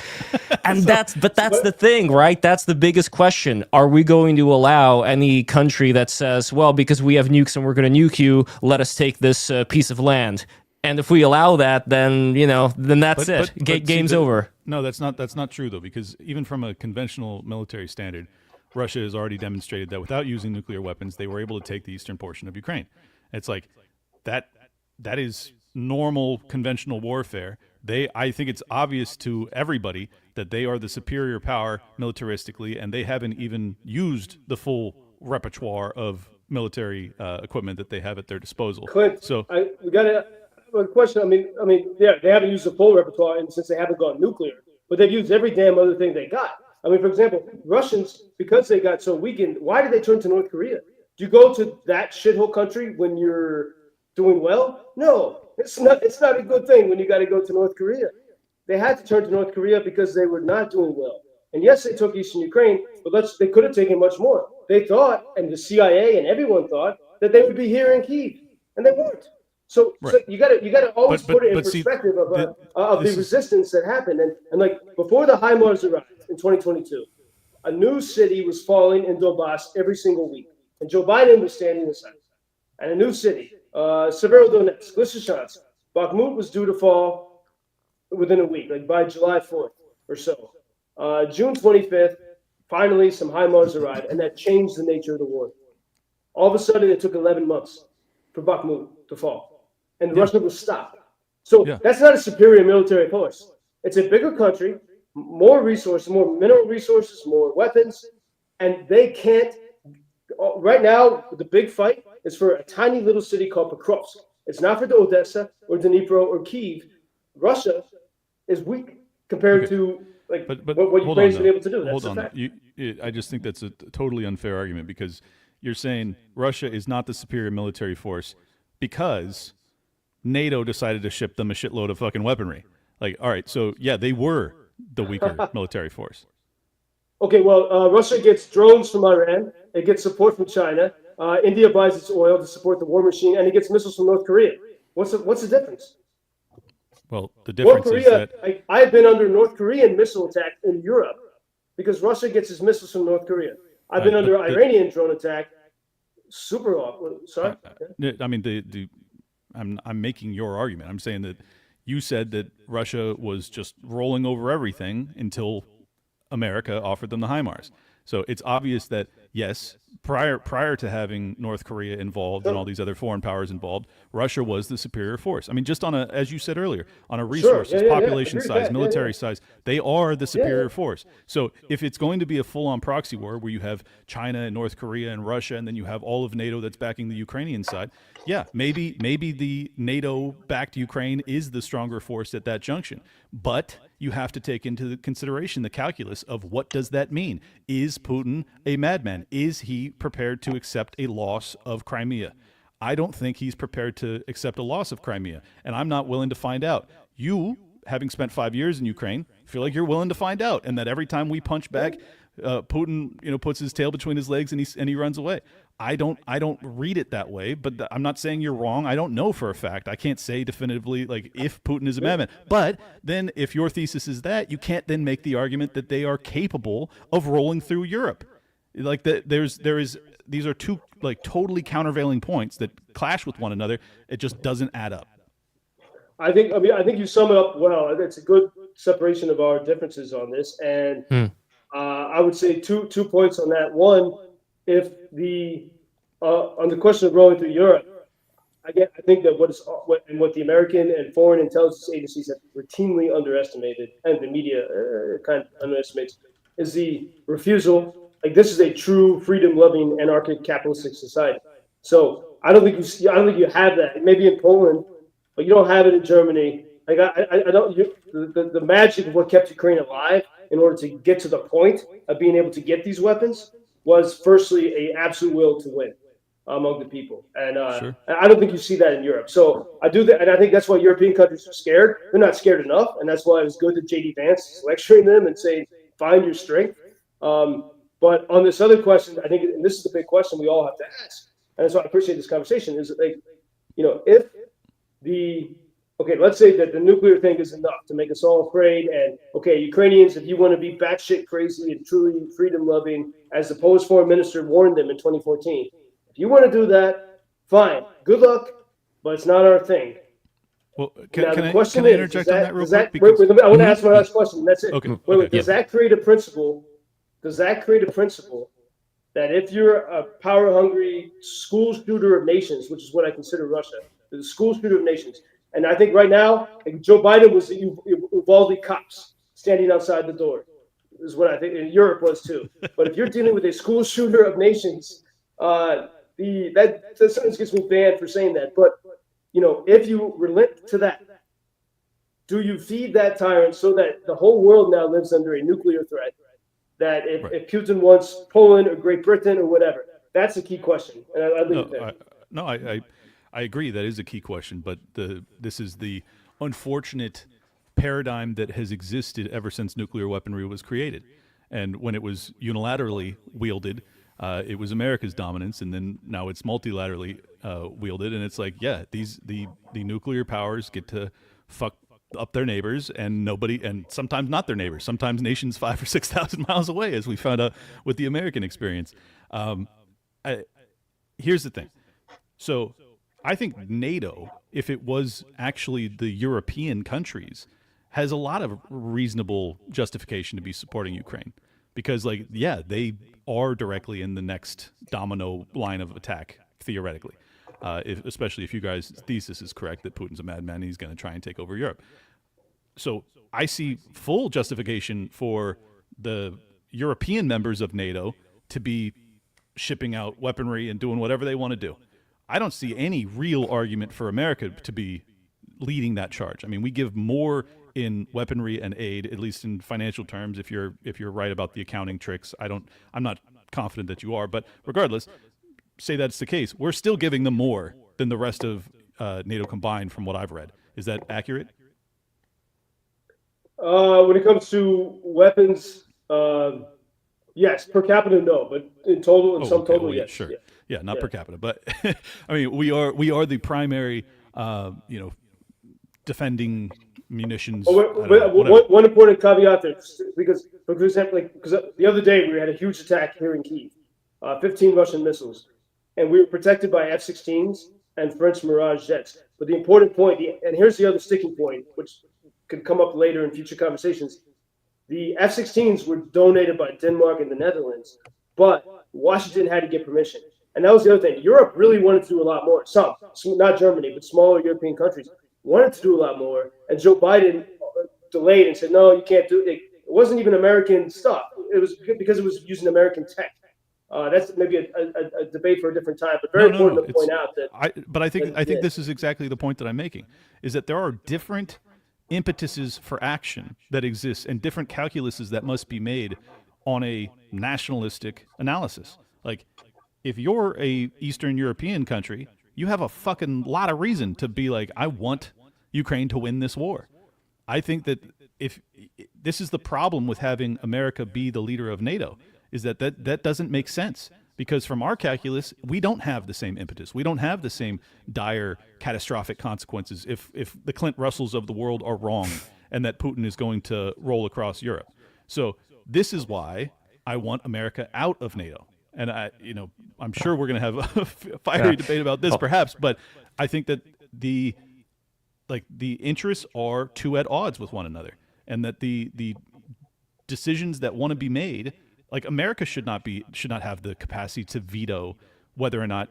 And that's the thing, right? That's the biggest question. Are we going to allow any country that says, well, because we have nukes and we're going to nuke you, let us take this piece of land? And if we allow that, then that's it. Game's over. No, that's not true, though, because even from a conventional military standard, Russia has already demonstrated that without using nuclear weapons, they were able to take the eastern portion of Ukraine. It's like that is normal conventional warfare. I think it's obvious to everybody that they are the superior power militaristically, and they haven't even used the full repertoire of military equipment that they have at their disposal. Clint, so we got a question. I mean, yeah, they haven't used the full repertoire, and since they haven't gone nuclear, but they've used every damn other thing they got. I mean, for example, Russians, because they got so weakened, why did they turn to North Korea? Do you go to that shithole country when you're doing well? No, it's not a good thing when you got to go to North Korea. They had to turn to North Korea because they were not doing well. And yes, they took Eastern Ukraine, but they could have taken much more. They thought, and the CIA and everyone thought, that they would be here in Kyiv, and they weren't. So you got to always put it in perspective of the resistance that happened. And like before the HIMARS arrived in 2022, a new city was falling in Donbass every single week, and Joe Biden was standing aside. And a new city, Severodonetsk, Lysychansk, Bakhmut was due to fall within a week, like by July 4th or so. June 25th, finally some HIMARS arrived, and that changed the nature of the war. All of a sudden, it took 11 months for Bakhmut to fall. And Russia was stopped. So that's not a superior military force. It's a bigger country, more resources, more mineral resources, more weapons, and they can't. Right now, the big fight is for a tiny little city called Pokrovsk. It's not for the Odessa or Dnipro or Kyiv. Russia is weak compared to what Ukraine's been able to do. That's a fact. I just think that's a totally unfair argument, because you're saying Russia is not the superior military force because NATO decided to ship them a shitload of fucking weaponry. Like, all right, so yeah, they were the weaker military force. Okay, well, Russia gets drones from Iran. It gets support from China. India buys its oil to support the war machine, and it gets missiles from North Korea. What's the difference? Well, the difference is that I've been under North Korean missile attack in Europe because Russia gets its missiles from North Korea. I've been under Iranian drone attack. Super awful. Sorry. I mean, I'm making your argument. I'm saying that you said that Russia was just rolling over everything until America offered them the HIMARS. So it's obvious that, yes, prior to having North Korea involved and all these other foreign powers involved, Russia was the superior force. I mean, just on as you said earlier, on a resources, population size, military size, they are the superior force. So if it's going to be a full-on proxy war where you have China and North Korea and Russia, and then you have all of NATO that's backing the Ukrainian side, maybe the NATO-backed Ukraine is the stronger force at that junction. But you have to take into consideration the calculus of what does that mean? Is Putin a madman? Is he prepared to accept a loss of Crimea? I don't think he's prepared to accept a loss of Crimea, and I'm not willing to find out. You, having spent 5 years in Ukraine, feel like you're willing to find out, and that every time we punch back, Putin, puts his tail between his legs and he runs away. I don't read it that way, but I'm not saying you're wrong. I don't know for a fact. I can't say definitively like if Putin is a madman. But then if your thesis is that, you can't then make the argument that they are capable of rolling through Europe. Like these are two like totally countervailing points that clash with one another. It just doesn't add up. I think you sum it up well. It's a good separation of our differences on this, and I would say two points on that. One, if on the question of rolling through Europe, I think that what the American and foreign intelligence agencies have routinely underestimated, and the media kind of underestimates, is the refusal. Like, this is a true freedom-loving anarchic capitalistic society. So I don't think you have that. Maybe in Poland, but you don't have it in Germany. Like I don't. The magic of what kept Ukraine alive in order to get to the point of being able to get these weapons was firstly an absolute will to win among the people, and Sure. I don't think you see that in Europe. So I do that, and I think that's why European countries are scared. They're not scared enough, and that's why it was good that JD Vance is lecturing them and saying, "Find your strength." But on this other question, I think, and this is the big question we all have to ask, and so I appreciate this conversation. Is like, if let's say that the nuclear thing is enough to make us all afraid, and Ukrainians, if you want to be batshit crazy and truly freedom-loving, as the Polish foreign minister warned them in 2014, if you want to do that, fine, good luck, but it's not our thing. Well, can I interject on that real quick? I want to ask my last question. That's it. Okay. Does that create a principle? Does that create a principle that if you're a power-hungry school shooter of nations, which is what I consider Russia, the school shooter of nations, and I think right now, like Joe Biden was the Uvalde cops standing outside the door, is what I think, and Europe was too. But if you're dealing with a school shooter of nations, that sentence gets me banned for saying that. But if you relent to that, do you feed that tyrant so that the whole world now lives under a nuclear threat? That if Putin wants Poland or Great Britain or whatever, that's a key question. And I leave it there. I agree that is a key question, but this is the unfortunate paradigm that has existed ever since nuclear weaponry was created. And when it was unilaterally wielded, it was America's dominance, and then now it's multilaterally wielded. And it's like, the nuclear powers get to fuck up their neighbors, and sometimes not their neighbors, sometimes nations 5,000 or 6,000 miles away, as we found out with the American experience. Here's the thing. So I think NATO, if it was actually the European countries, has a lot of reasonable justification to be supporting Ukraine, because they are directly in the next domino line of attack, theoretically. Especially if you guys' thesis is correct that Putin's a madman and he's going to try and take over Europe. So I see full justification for the European members of NATO to be shipping out weaponry and doing whatever they want to do. I don't see any real argument for America to be leading that charge. I mean, we give more in weaponry and aid, at least in financial terms. If you're right about the accounting tricks, I'm not confident that you are, but regardless, say that's the case, we're still giving them more than the rest of NATO combined, from what I've read. Is that accurate? When it comes to weapons, yes. Per capita, no, but in total, yes. Sure. Yeah, not per capita, but I mean, we are the primary, defending munitions. One important caveat there, because for example, because the other day we had a huge attack here in Kyiv, 15 Russian missiles, and we were protected by F-16s and French Mirage jets. But the important point, and here's the other sticking point, which could come up later in future conversations. The F-16s were donated by Denmark and the Netherlands, but Washington had to get permission. And that was the other thing. Europe really wanted to do a lot more. Some, not Germany, but smaller European countries wanted to do a lot more. And Joe Biden delayed and said, no, you can't do it. It wasn't even American stuff. It was because it was using American tech. That's maybe a debate for a different time, but very important to point out that. I think this is exactly the point that I'm making, is that there are different impetuses for action that exist and different calculuses that must be made on a nationalistic analysis. Like, if you're a Eastern European country you have a fucking lot of reason to be like, I want Ukraine to win this war. I think that if this is the problem with having America be the leader of NATO, is that doesn't make sense. Because from our calculus, we don't have the same impetus. We don't have the same dire, catastrophic consequences if the Clint Russells of the world are wrong and that Putin is going to roll across Europe. So this is why I want America out of NATO. And I'm sure we're going to have a fiery debate about this, perhaps. But I think that the interests are too at odds with one another, and that the decisions that want to be made. Like America should not have the capacity to veto whether or not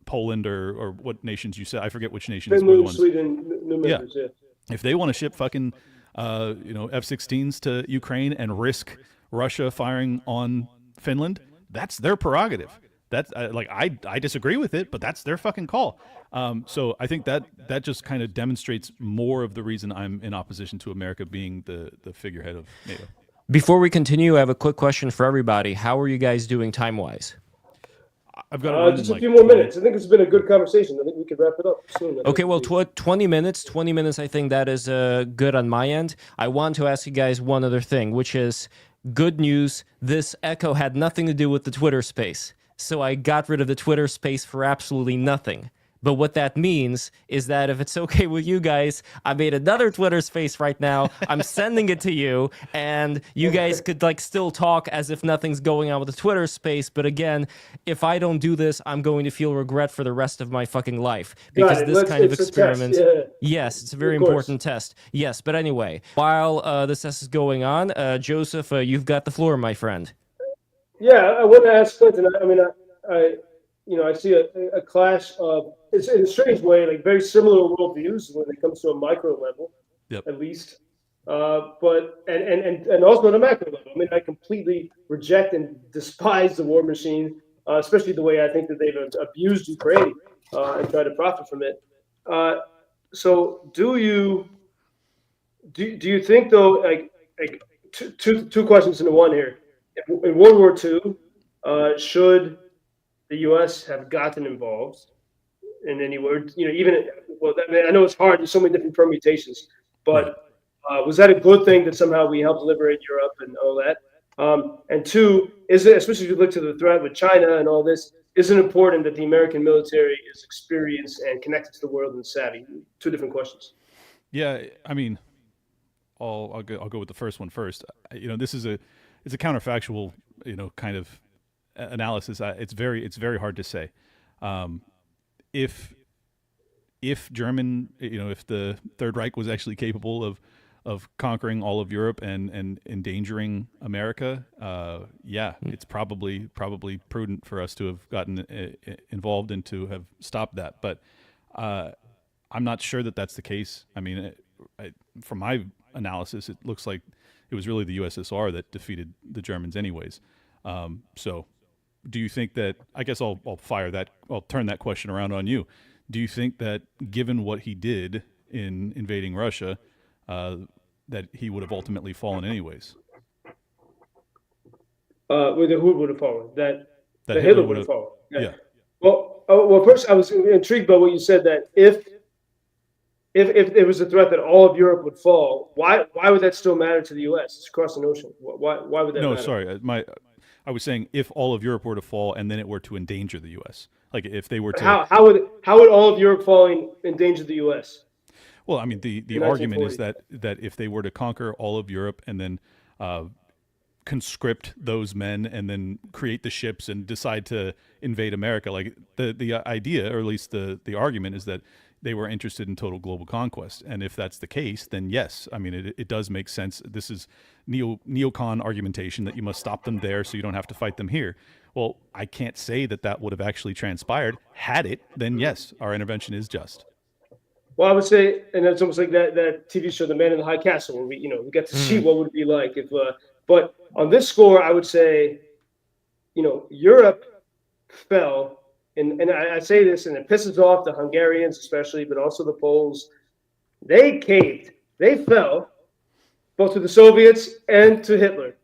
Poland or what nations you said, I forget which nations. Finland, Sweden, new members. Yeah. If they want to ship fucking F-16s to Ukraine and risk Russia firing on Finland, that's their prerogative. That's I disagree with it, but that's their fucking call. So I think that just kind of demonstrates more of the reason I'm in opposition to America being the figurehead of NATO. Before we continue, I have a quick question for everybody. How are you guys doing time-wise? I've got just a few more minutes. I think it's been a good conversation. I think we could wrap it up soon. Okay, well, 20 minutes. 20 minutes, I think that is good on my end. I want to ask you guys one other thing, which is good news. This echo had nothing to do with the Twitter space. So I got rid of the Twitter space for absolutely nothing. But what that means is that if it's okay with you guys, I made another Twitter space right now. I'm sending it to you, and you guys could still talk as if nothing's going on with the Twitter space. But again, if I don't do this, I'm going to feel regret for the rest of my fucking life because this kind of experiment. Yes, it's a very important test. Yes, but anyway, while this test is going on, Joseph, you've got the floor, my friend. Yeah, I want to ask Clinton. I mean, I see a clash of, it's in a strange way, very similar worldviews when it comes to a micro level, at least. But and also on a macro level. I mean, I completely reject and despise the war machine, especially the way I think that they've abused Ukraine and tried to profit from it. So do you think though, two questions into one here? In World War II, should the U.S. have gotten involved in any word, I know it's hard. There's so many different permutations, but was that a good thing that somehow we helped liberate Europe and all that? And two, is it, especially if you look to the threat with China and all this, is it important that the American military is experienced and connected to the world and savvy? Two different questions. Yeah, I mean, I'll go with the first one first. This is it's a counterfactual, kind of analysis. It's very hard to say. If German, if the Third Reich was actually capable of conquering all of Europe and endangering America, it's probably prudent for us to have gotten involved and to have stopped that. But I'm not sure that that's the case. I mean, from my analysis, it looks like it was really the USSR that defeated the Germans anyways. So do you think that, I guess I'll turn that question around on you. Do you think that given what he did in invading Russia, that he would have ultimately fallen anyways? Who would have fallen? That Hitler would have fallen. Yeah. Well, first I was intrigued by what you said, that if it was a threat that all of Europe would fall, why would that still matter to the U.S.? It's across an ocean. Why would that matter? No, sorry. I was saying if all of Europe were to fall and then it were to endanger the U.S. Like if they were to... How would all of Europe falling endanger the U.S.? Well, I mean, the argument is that if they were to conquer all of Europe and then conscript those men and then create the ships and decide to invade America, like the idea, or at least the argument, is that they were interested in total global conquest. And if that's the case, then yes, I mean, it does make sense. This is neocon argumentation that you must stop them there so you don't have to fight them here. Well, I can't say that would have actually transpired. Had it, then yes, our intervention is just. Well, I would say, and it's almost like that TV show, The Man in the High Castle, where we get to see what would it be like if. But on this score, I would say, Europe fell, and I say this, and it pisses off the Hungarians especially, but also the Poles. They caved. They fell, both to the Soviets and to Hitler.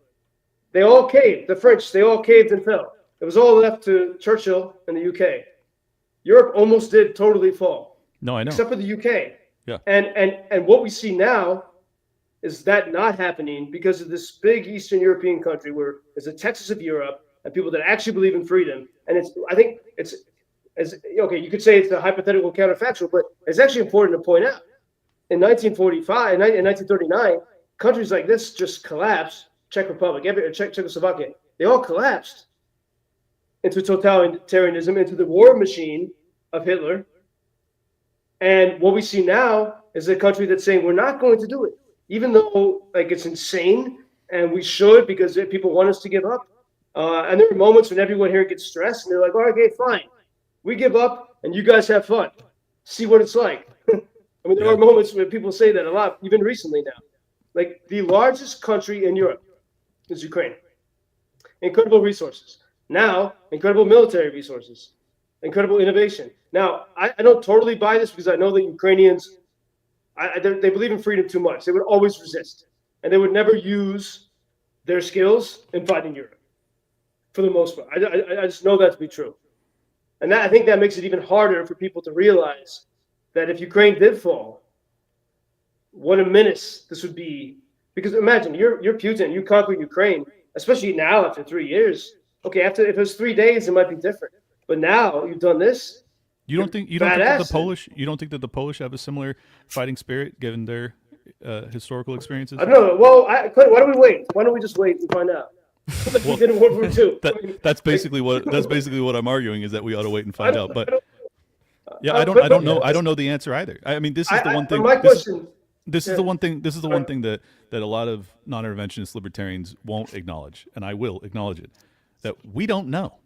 They all caved. The French, they all caved and fell. It was all left to Churchill and the UK. Europe almost did totally fall. No, I know. Except for the UK. Yeah. And what we see now is that not happening because of this big Eastern European country where it's the Texas of Europe and people that actually believe in freedom. And I think it's okay, you could say it's a hypothetical counterfactual, but it's actually important to point out. In 1945, in 1939, countries like this just collapsed. Czech Republic, Czechoslovakia, they all collapsed into totalitarianism, into the war machine of Hitler. And what we see now is a country that's saying we're not going to do it, even though like it's insane and we should because people want us to give up. And there are moments when everyone here gets stressed and they're like, all right, okay, fine. We give up and you guys have fun. See what it's like. I mean, there are moments where people say that a lot, even recently now. Like the largest country in Europe is Ukraine. Incredible resources. Now, incredible military resources. Incredible innovation. Now, I don't totally buy this because I know the Ukrainians, they believe in freedom too much. They would always resist. And they would never use their skills in fighting Europe, for the most part. I just know that to be true. And I think that makes it even harder for people to realize that if Ukraine did fall, what a menace this would be. Because imagine, you're Putin, you conquer Ukraine, especially now after 3 years. Okay, if it was 3 days, it might be different. But now you've done this. You don't think that the Polish have a similar fighting spirit given their historical experiences? I don't know. Well, Clint, why don't we wait? Why don't we just wait and find out? Like we did in World War II. That's basically what I'm arguing is that we ought to wait and find out. But I don't know. I don't know the answer either. I mean, this is the one thing. My question. This is the one thing. This is the one thing that a lot of non-interventionist libertarians won't acknowledge, and I will acknowledge it. That we don't know.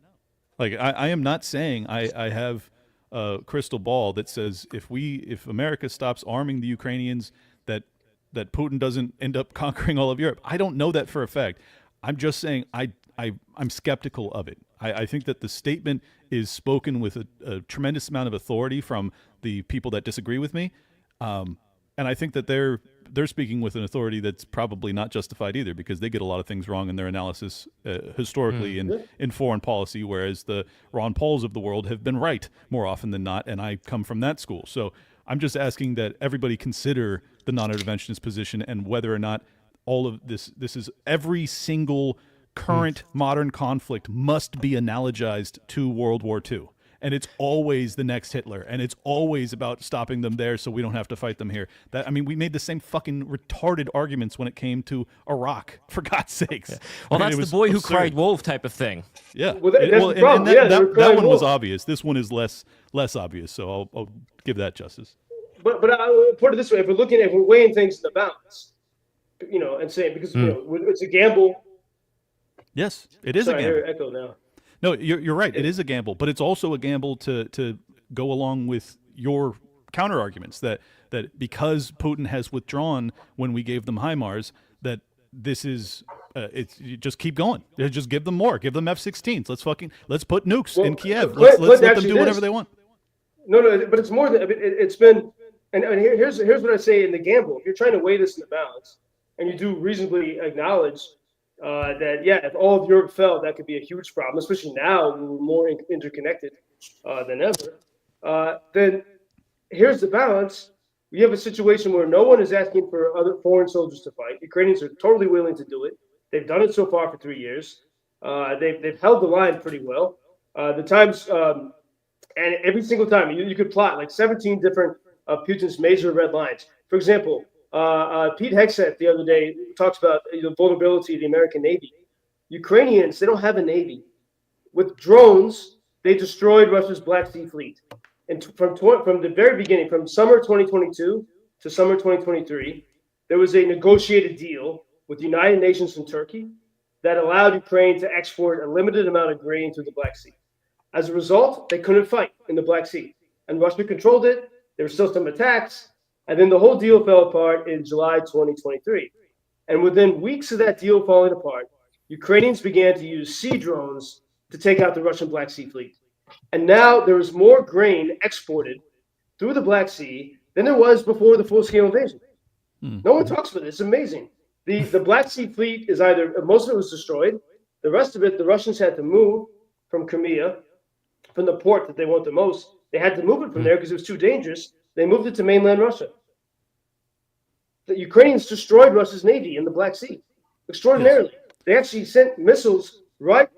Like I am not saying I have a crystal ball that says if America stops arming the Ukrainians that Putin doesn't end up conquering all of Europe. I don't know that for a fact. I'm just saying I'm skeptical of it. I think that the statement is spoken with a tremendous amount of authority from the people that disagree with me. And I think that they're speaking with an authority that's probably not justified either, because they get a lot of things wrong in their analysis historically in foreign policy, whereas the Ron Pauls of the world have been right more often than not, and I come from that school. So I'm just asking that everybody consider the non-interventionist position and whether or not all of this is every single current modern conflict must be analogized to World War II. And it's always the next Hitler, and it's always about stopping them there so we don't have to fight them here. We made the same fucking retarded arguments when it came to Iraq, for God's sakes. Yeah. Well, that's the boy who cried wolf type of thing. Yeah. That one was obvious. This one is less obvious, so I'll give that justice. But I will put it this way: if we're weighing things in the balance, and saying because it's a gamble. Yes, it is a gamble. I hear echo now. No, you're right. It is a gamble, but it's also a gamble to go along with your counter arguments that because Putin has withdrawn when we gave them HIMARS, that this is you just keep going. Just give them more. Give them F-16s. Let's put nukes in Kiev. Let's let them do whatever they want. No, but it's more than it's been. And here's what I say in the gamble. If you're trying to weigh this in the balance, and you do reasonably acknowledge that if all of Europe fell, that could be a huge problem, especially now we're more interconnected than ever. Then here's the balance. We have a situation where no one is asking for other foreign soldiers to fight. Ukrainians are totally willing to do it. They've done it so far for 3 years. They've held the line pretty well. The times and every single time you could plot like 17 different of Putin's major red lines. For example, Pete Hegseth the other day talks about the vulnerability of the American Navy. Ukrainians, they don't have a Navy. With drones, they destroyed Russia's Black Sea Fleet. And from the very beginning, from summer 2022 to summer 2023, there was a negotiated deal with the United Nations and Turkey that allowed Ukraine to export a limited amount of grain through the Black Sea. As a result, they couldn't fight in the Black Sea. And Russia controlled it. There were still some attacks. And then the whole deal fell apart in July 2023. And within weeks of that deal falling apart, Ukrainians began to use sea drones to take out the Russian Black Sea Fleet. And now there is more grain exported through the Black Sea than there was before the full-scale invasion. No one talks about it. It's amazing. The Black Sea Fleet is most of it was destroyed. The rest of it, the Russians had to move from Crimea, from the port that they want the most, They had to move it from there because it was too dangerous. They moved it to mainland Russia. The Ukrainians destroyed Russia's navy in the Black Sea extraordinarily. Yes. They actually sent missiles, right?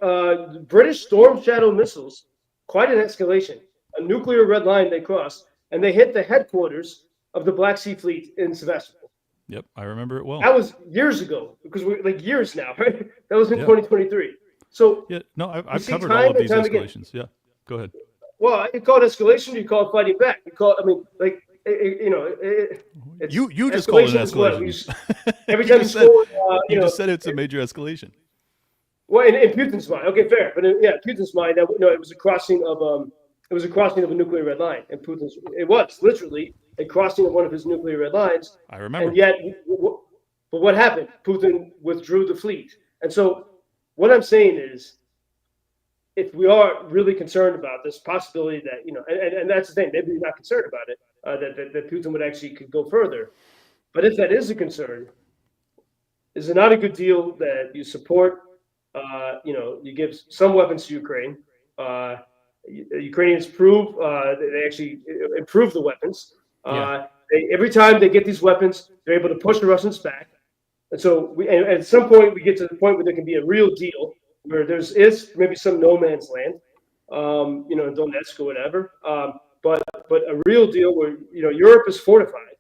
British Storm Shadow missiles, quite an escalation, a nuclear red line they crossed, and they hit the headquarters of the Black Sea Fleet in Sevastopol. Yep, I remember it well. That was years ago, because we're like years now, right? That was in 2023. So yeah, no, I've covered all of these escalations. Again. Yeah, go ahead. Well, you call it escalation, you call it fighting back. You call it, I mean, like, you just call it an escalation. Every time you just said it's a major escalation. Well, in Putin's mind, okay, fair, but Putin's mind, it was a crossing of a nuclear red line, and it was literally a crossing of one of his nuclear red lines. I remember. And yet, but what happened? Putin withdrew the fleet, and so what I'm saying is, if we are really concerned about this possibility that, and that's the thing, maybe we're not concerned about it, that Putin would actually could go further. But if that is a concern, is it not a good deal that you support, you give some weapons to Ukraine? Ukrainians prove they actually improve the weapons. Every time they get these weapons, they're able to push the Russians back. And so and at some point, we get to the point where there can be a real deal, where there is maybe some no man's land, Donetsk or whatever, but a real deal where Europe is fortified,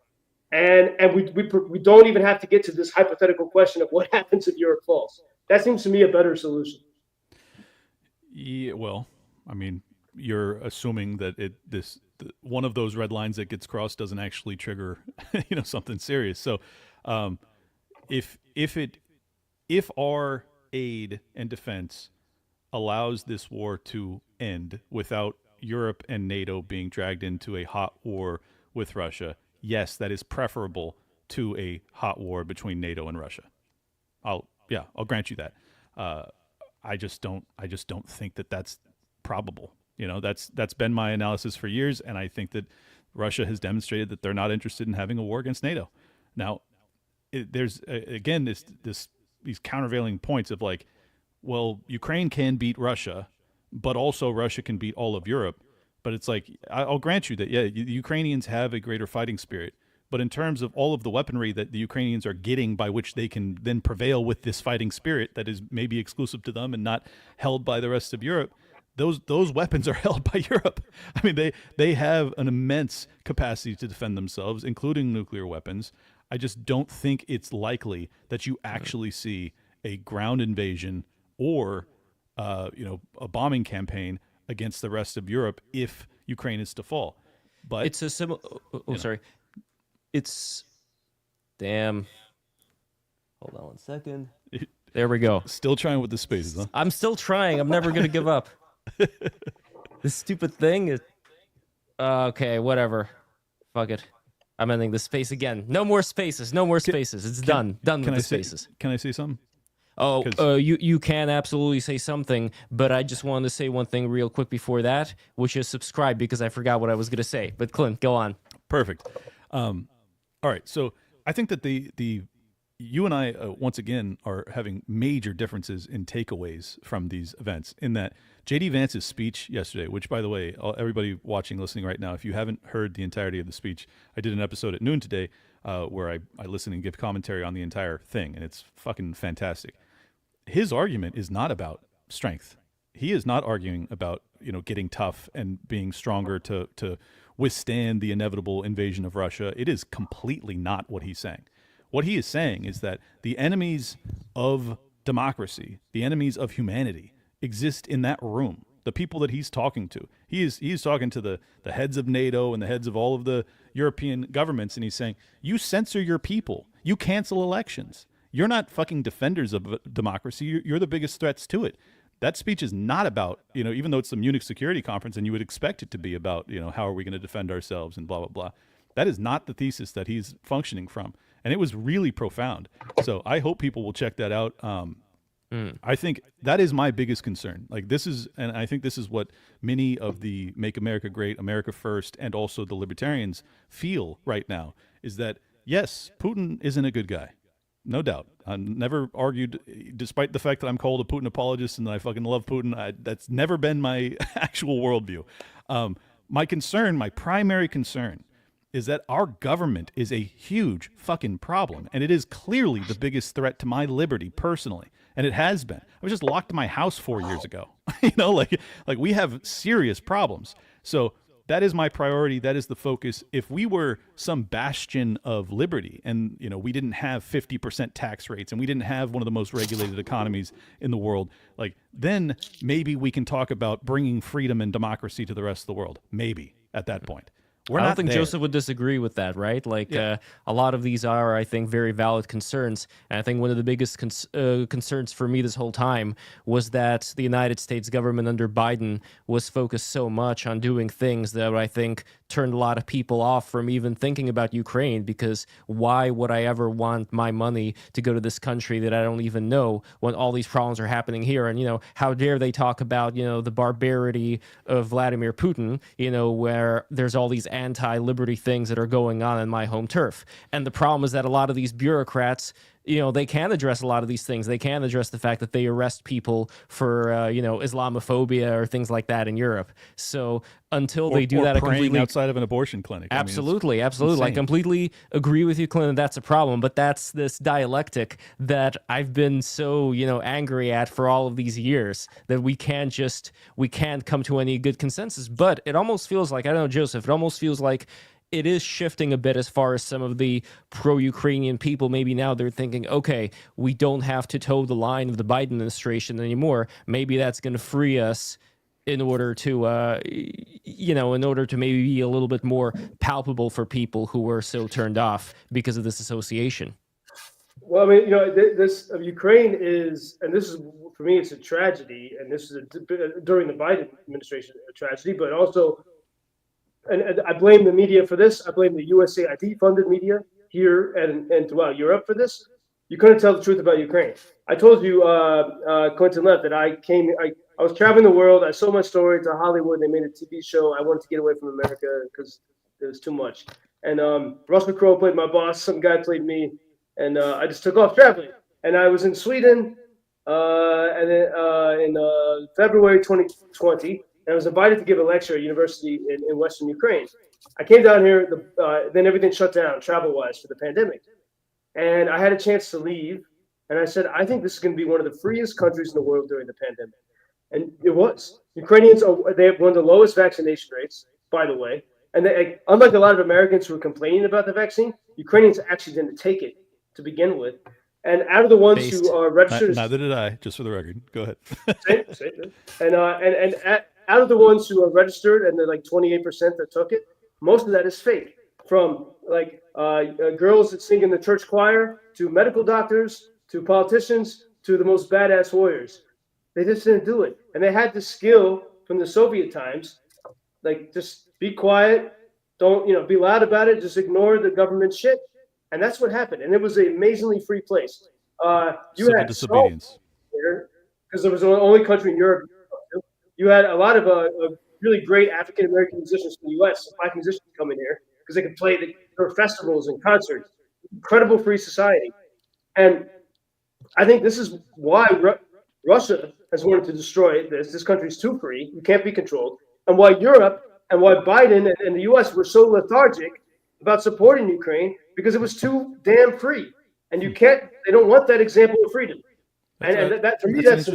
and we don't even have to get to this hypothetical question of what happens if Europe falls. That seems to me a better solution. Yeah, well, I mean, you're assuming that one of those red lines that gets crossed doesn't actually trigger something serious. So if our aid and defense allows this war to end without Europe and NATO being dragged into a hot war with Russia, yes, that is preferable to a hot war between NATO and Russia. I'll grant you that. I just don't think that that's probable. That's been my analysis for years, and I think that Russia has demonstrated that they're not interested in having a war against NATO. Now, there's again these countervailing points of like, well, Ukraine can beat Russia, but also Russia can beat all of Europe. But it's like, I'll grant you that, the Ukrainians have a greater fighting spirit. But in terms of all of the weaponry that the Ukrainians are getting by which they can then prevail with this fighting spirit that is maybe exclusive to them and not held by the rest of Europe, those weapons are held by Europe. I mean, they have an immense capacity to defend themselves, including nuclear weapons. I just don't think it's likely that you actually see a ground invasion or a bombing campaign against the rest of Europe if Ukraine is to fall. But it's a similar. Sorry. It's damn. Hold on one second. There we go. Still trying with the spaces, huh? I'm still trying. I'm never gonna give up. This stupid thing is. Okay, whatever. Fuck it. I'm ending the space again. No more spaces. No more spaces. It's done. Done with the spaces. Can I say something? Oh, you can absolutely say something, but I just wanted to say one thing real quick before that, which is subscribe, because I forgot what I was going to say. But Clint, go on. Perfect. All right. So I think that you and I once again are having major differences in takeaways from these events. In that JD Vance's speech yesterday, which, by the way, everybody watching, listening right now, if you haven't heard the entirety of the speech, I did an episode at noon today where I listen and give commentary on the entire thing, and it's fucking fantastic. His argument is not about strength. He is not arguing about getting tough and being stronger to withstand the inevitable invasion of Russia. It is completely not what he's saying. What he is saying is that the enemies of democracy, the enemies of humanity, exist in that room. The people that he's talking to. He's talking to the heads of NATO and the heads of all of the European governments, and he's saying, you censor your people. You cancel elections. You're not fucking defenders of democracy. You're the biggest threats to it. That speech is not about, even though it's the Munich Security Conference and you would expect it to be about, how are we going to defend ourselves and blah, blah, blah. That is not the thesis that he's functioning from. And it was really profound. So I hope people will check that out. I think that is my biggest concern. And I think this is what many of the Make America Great, America First, and also the libertarians feel right now, is that, yes, Putin isn't a good guy. No doubt. I never argued, despite the fact that I'm called a Putin apologist and that I fucking love Putin. That's never been my actual worldview. My primary concern, is that our government is a huge fucking problem, and it is clearly the biggest threat to my liberty personally, and it has been. I was just locked in my house 4 years ago. Like we have serious problems. So that is my priority. That is the focus. If we were some bastion of liberty, and we didn't have 50% tax rates, and we didn't have one of the most regulated economies in the world, then maybe we can talk about bringing freedom and democracy to the rest of the world. Maybe at that point. I don't think Joseph would disagree with that, right? A lot of these are, I think, very valid concerns. And I think one of the biggest concerns for me this whole time was that the United States government under Biden was focused so much on doing things that I think turned a lot of people off from even thinking about Ukraine, because why would I ever want my money to go to this country that I don't even know when all these problems are happening here? And, how dare they talk about, the barbarity of Vladimir Putin, where there's all these anti-liberty things that are going on in my home turf. And the problem is that a lot of these bureaucrats, they can address a lot of these things. They can address the fact that they arrest people for, Islamophobia or things like that in Europe. So until they do that, praying outside of an abortion clinic. Absolutely. I completely agree with you, Clint. That's a problem. But that's this dialectic that I've been so, angry at for all of these years, that we can't come to any good consensus. But it almost feels like, I don't know, Joseph, it almost feels like it is shifting a bit as far as some of the pro-Ukrainian people. Maybe now they're thinking, okay, we don't have to toe the line of the Biden administration anymore. Maybe that's going to free us in order to, maybe be a little bit more palpable for people who were so turned off because of this association. Well, I mean, this of Ukraine is, and this is, for me, it's a tragedy, and this is during the Biden administration a tragedy, but also. And I blame the media for this. I blame the USAID funded media here and throughout Europe for this. You couldn't tell the truth about Ukraine. I told you, Clinton left, that I was traveling the world. I sold my story to Hollywood. They made a TV show. I wanted to get away from America because it was too much. And Russell Crowe played my boss. Some guy played me. And I just took off traveling. And I was in Sweden in February 2020. And I was invited to give a lecture at a university in Western Ukraine. I came down here, then everything shut down travel-wise for the pandemic. And I had a chance to leave. And I said, I think this is going to be one of the freest countries in the world during the pandemic. And it was. Ukrainians, they have one of the lowest vaccination rates, by the way. And they, unlike a lot of Americans who are complaining about the vaccine, Ukrainians actually didn't take it to begin with. And out of the ones who are registered... Neither did I, just for the record. Go ahead. Out of the ones who are registered, and they're like 28% that took it, most of that is fake. From girls that sing in the church choir, to medical doctors, to politicians, to the most badass warriors. They just didn't do it. And they had the skill from the Soviet times, just be quiet, don't be loud about it, just ignore the government shit. And that's what happened. And it was an amazingly free place. You had disobedience. Because it was the only country in Europe. You had a lot of really great African American musicians from the U.S., black musicians coming here because they could play their festivals and concerts. Incredible free society. And I think this is why Russia has wanted to destroy this. This country's too free. You can't be controlled. And why Europe and why Biden and the U.S. were so lethargic about supporting Ukraine, because it was too damn free. And they don't want that example of freedom. That for me, that's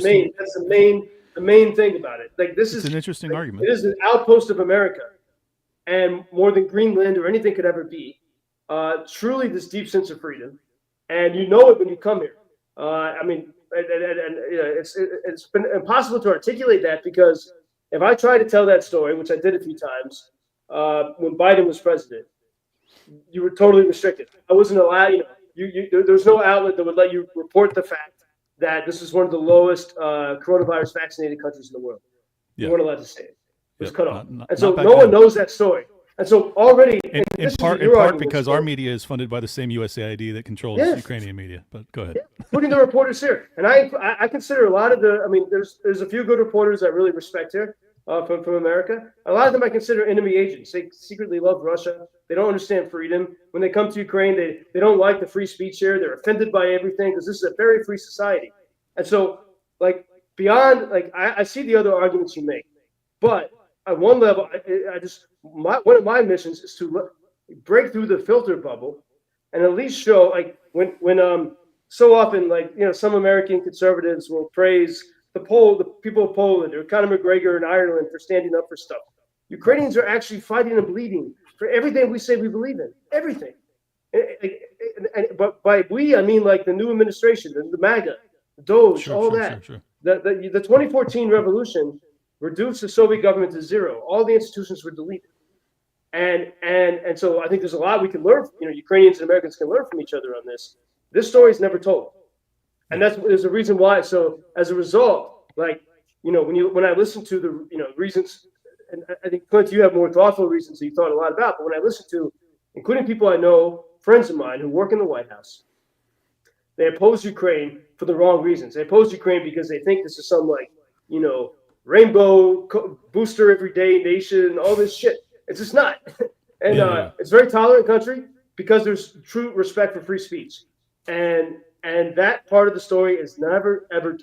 the main thing about it. This is an interesting argument. It is an outpost of America, and more than Greenland or anything could ever be. Truly, this deep sense of freedom, and you know it when you come here. It's been impossible to articulate that, because if I try to tell that story, which I did a few times, when Biden was president, you were totally restricted. I wasn't allowed. There was no outlet that would let you report the fact that this is one of the lowest coronavirus vaccinated countries in the world. Yeah. You weren't allowed to say it. It was cut off. And so no one knows that story. And so already... In part because our media is funded by the same USAID that controls Ukrainian media. But go ahead. Yeah, including the reporters here. And I consider a lot of there's a few good reporters I really respect here from America. A lot of them I consider enemy agents. They secretly love Russia. They don't understand freedom. When they come to Ukraine, they don't like the free speech here. They're offended by everything because this is a very free society. And so, beyond, I see the other arguments you make. But at one level, one of my missions is to break through the filter bubble and at least show, like, when so often, like, some American conservatives will praise the people of Poland or Conor McGregor in Ireland for standing up for stuff. Ukrainians are actually fighting and bleeding for everything we say we believe in, everything. But by we, I mean like the new administration, the MAGA, the Doge, all that. Sure. The 2014 revolution reduced the Soviet government to zero. All the institutions were deleted. And so I think there's a lot we can learn. Ukrainians and Americans can learn from each other on this. This story is never told, and there's a reason why. So as a result, like, when I listen to the reasons, and I think, Clint, you have more thoughtful reasons that you thought a lot about. But when I listen to, including people I know, friends of mine who work in the White House, they oppose Ukraine for the wrong reasons. They oppose Ukraine because they think this is some, like, rainbow booster everyday nation, all this shit. It's just not. And it's a very tolerant country because there's true respect for free speech. And that part of the story is never, ever.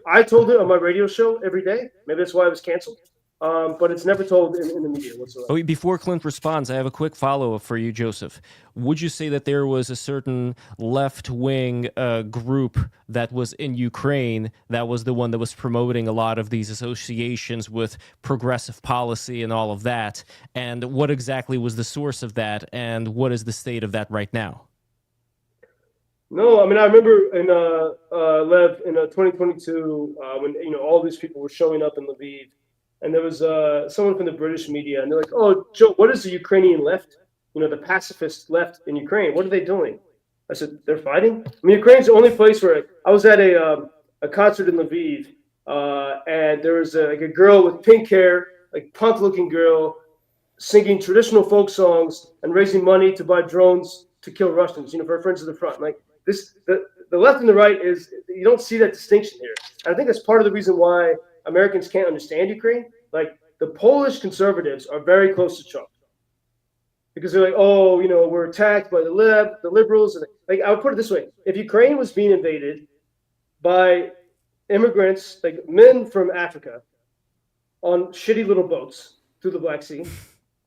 I told it on my radio show every day. Maybe that's why it was canceled. But it's never told in the media whatsoever. Oh, before Clint responds, I have a quick follow-up for you, Joseph. Would you say that there was a certain left-wing group that was in Ukraine that was the one that was promoting a lot of these associations with progressive policy and all of that? And what exactly was the source of that, and what is the state of that right now? No, I mean, I remember in Lev, in 2022, when all these people were showing up in Lviv. And there was someone from the British media, and they're like, "Oh, Joe, what is the Ukrainian left? The pacifist left in Ukraine. What are they doing?" I said, "They're fighting." I mean, Ukraine's the only place where I was at a concert in Lviv, and there was a girl with pink hair, like punk-looking girl, singing traditional folk songs and raising money to buy drones to kill Russians. For her friends at the front. Like this, the left and the right you don't see that distinction here. And I think that's part of the reason why Americans can't understand Ukraine. Like, the Polish conservatives are very close to Trump because they're like, "Oh, we're attacked by the liberals." And, like, I would put it this way: if Ukraine was being invaded by immigrants, like men from Africa, on shitty little boats through the Black Sea,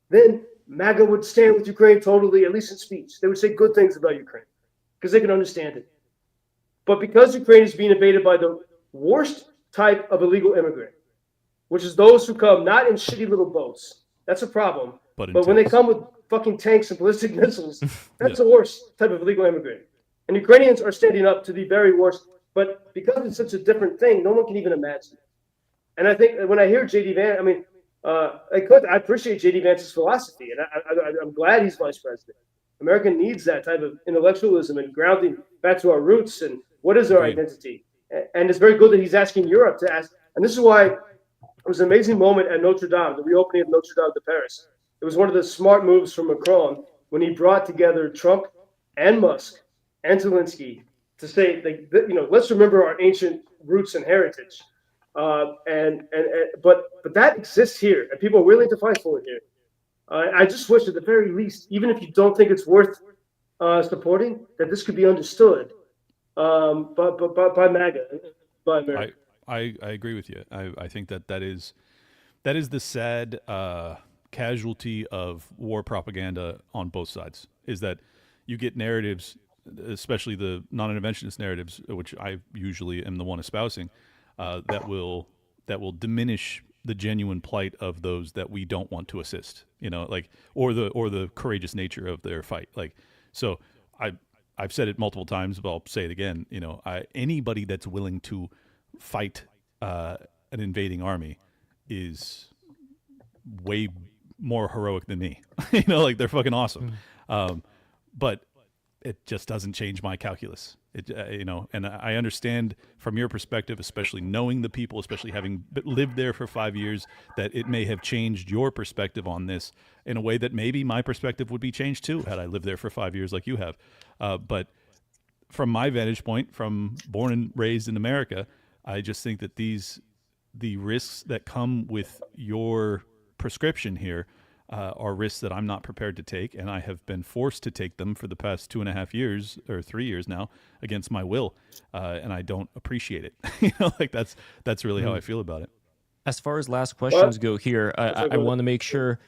then MAGA would stand with Ukraine totally, at least in speech. They would say good things about Ukraine because they can understand it. But because Ukraine is being invaded by the worst type of illegal immigrant, which is those who come not in shitty little boats, that's a problem. But when they come with fucking tanks and ballistic missiles, that's the worst type of illegal immigrant. And Ukrainians are standing up to the very worst. But because it's such a different thing, no one can even imagine it. And I think when I hear JD Vance, I mean, I appreciate JD Vance's philosophy, and I'm glad he's vice president. America needs that type of intellectualism and grounding back to our roots and what is our identity. And it's very good that he's asking Europe to ask. And this is why it was an amazing moment at Notre Dame, the reopening of Notre Dame de Paris. It was one of the smart moves from Macron when he brought together Trump and Musk and Lindsley to say, let's remember our ancient roots and heritage. But that exists here, and people are willing to fight for it here. I just wish, at the very least, even if you don't think it's worth supporting, that this could be understood. By MAGA, by America. I agree with you. I think that is the sad casualty of war propaganda on both sides, is that you get narratives, especially the non-interventionist narratives, which I usually am the one espousing, that will diminish the genuine plight of those that we don't want to assist, or the courageous nature of their fight. So I've said it multiple times, but I'll say it again. Anybody that's willing to fight an invading army is way more heroic than me. They're fucking awesome. But it just doesn't change my calculus. And I understand from your perspective, especially knowing the people, especially having lived there for 5 years, that it may have changed your perspective on this in a way that maybe my perspective would be changed too had I lived there for 5 years like you have. But from my vantage point, from born and raised in America, I just think that the risks that come with your prescription here are risks that I'm not prepared to take, and I have been forced to take them for the past 2.5 years or 3 years now against my will, and I don't appreciate it. That's really how I feel about it. As far as last questions go here, I want to make sure.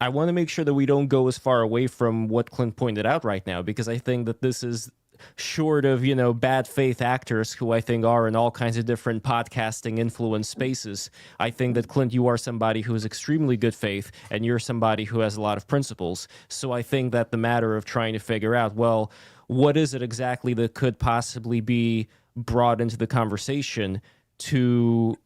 I want to make sure that we don't go as far away from what Clint pointed out right now, because I think that this is short of, bad faith actors who I think are in all kinds of different podcasting influence spaces. I think that, Clint, you are somebody who is extremely good faith, and you're somebody who has a lot of principles. So I think that the matter of trying to figure out, well, what is it exactly that could possibly be brought into the conversation to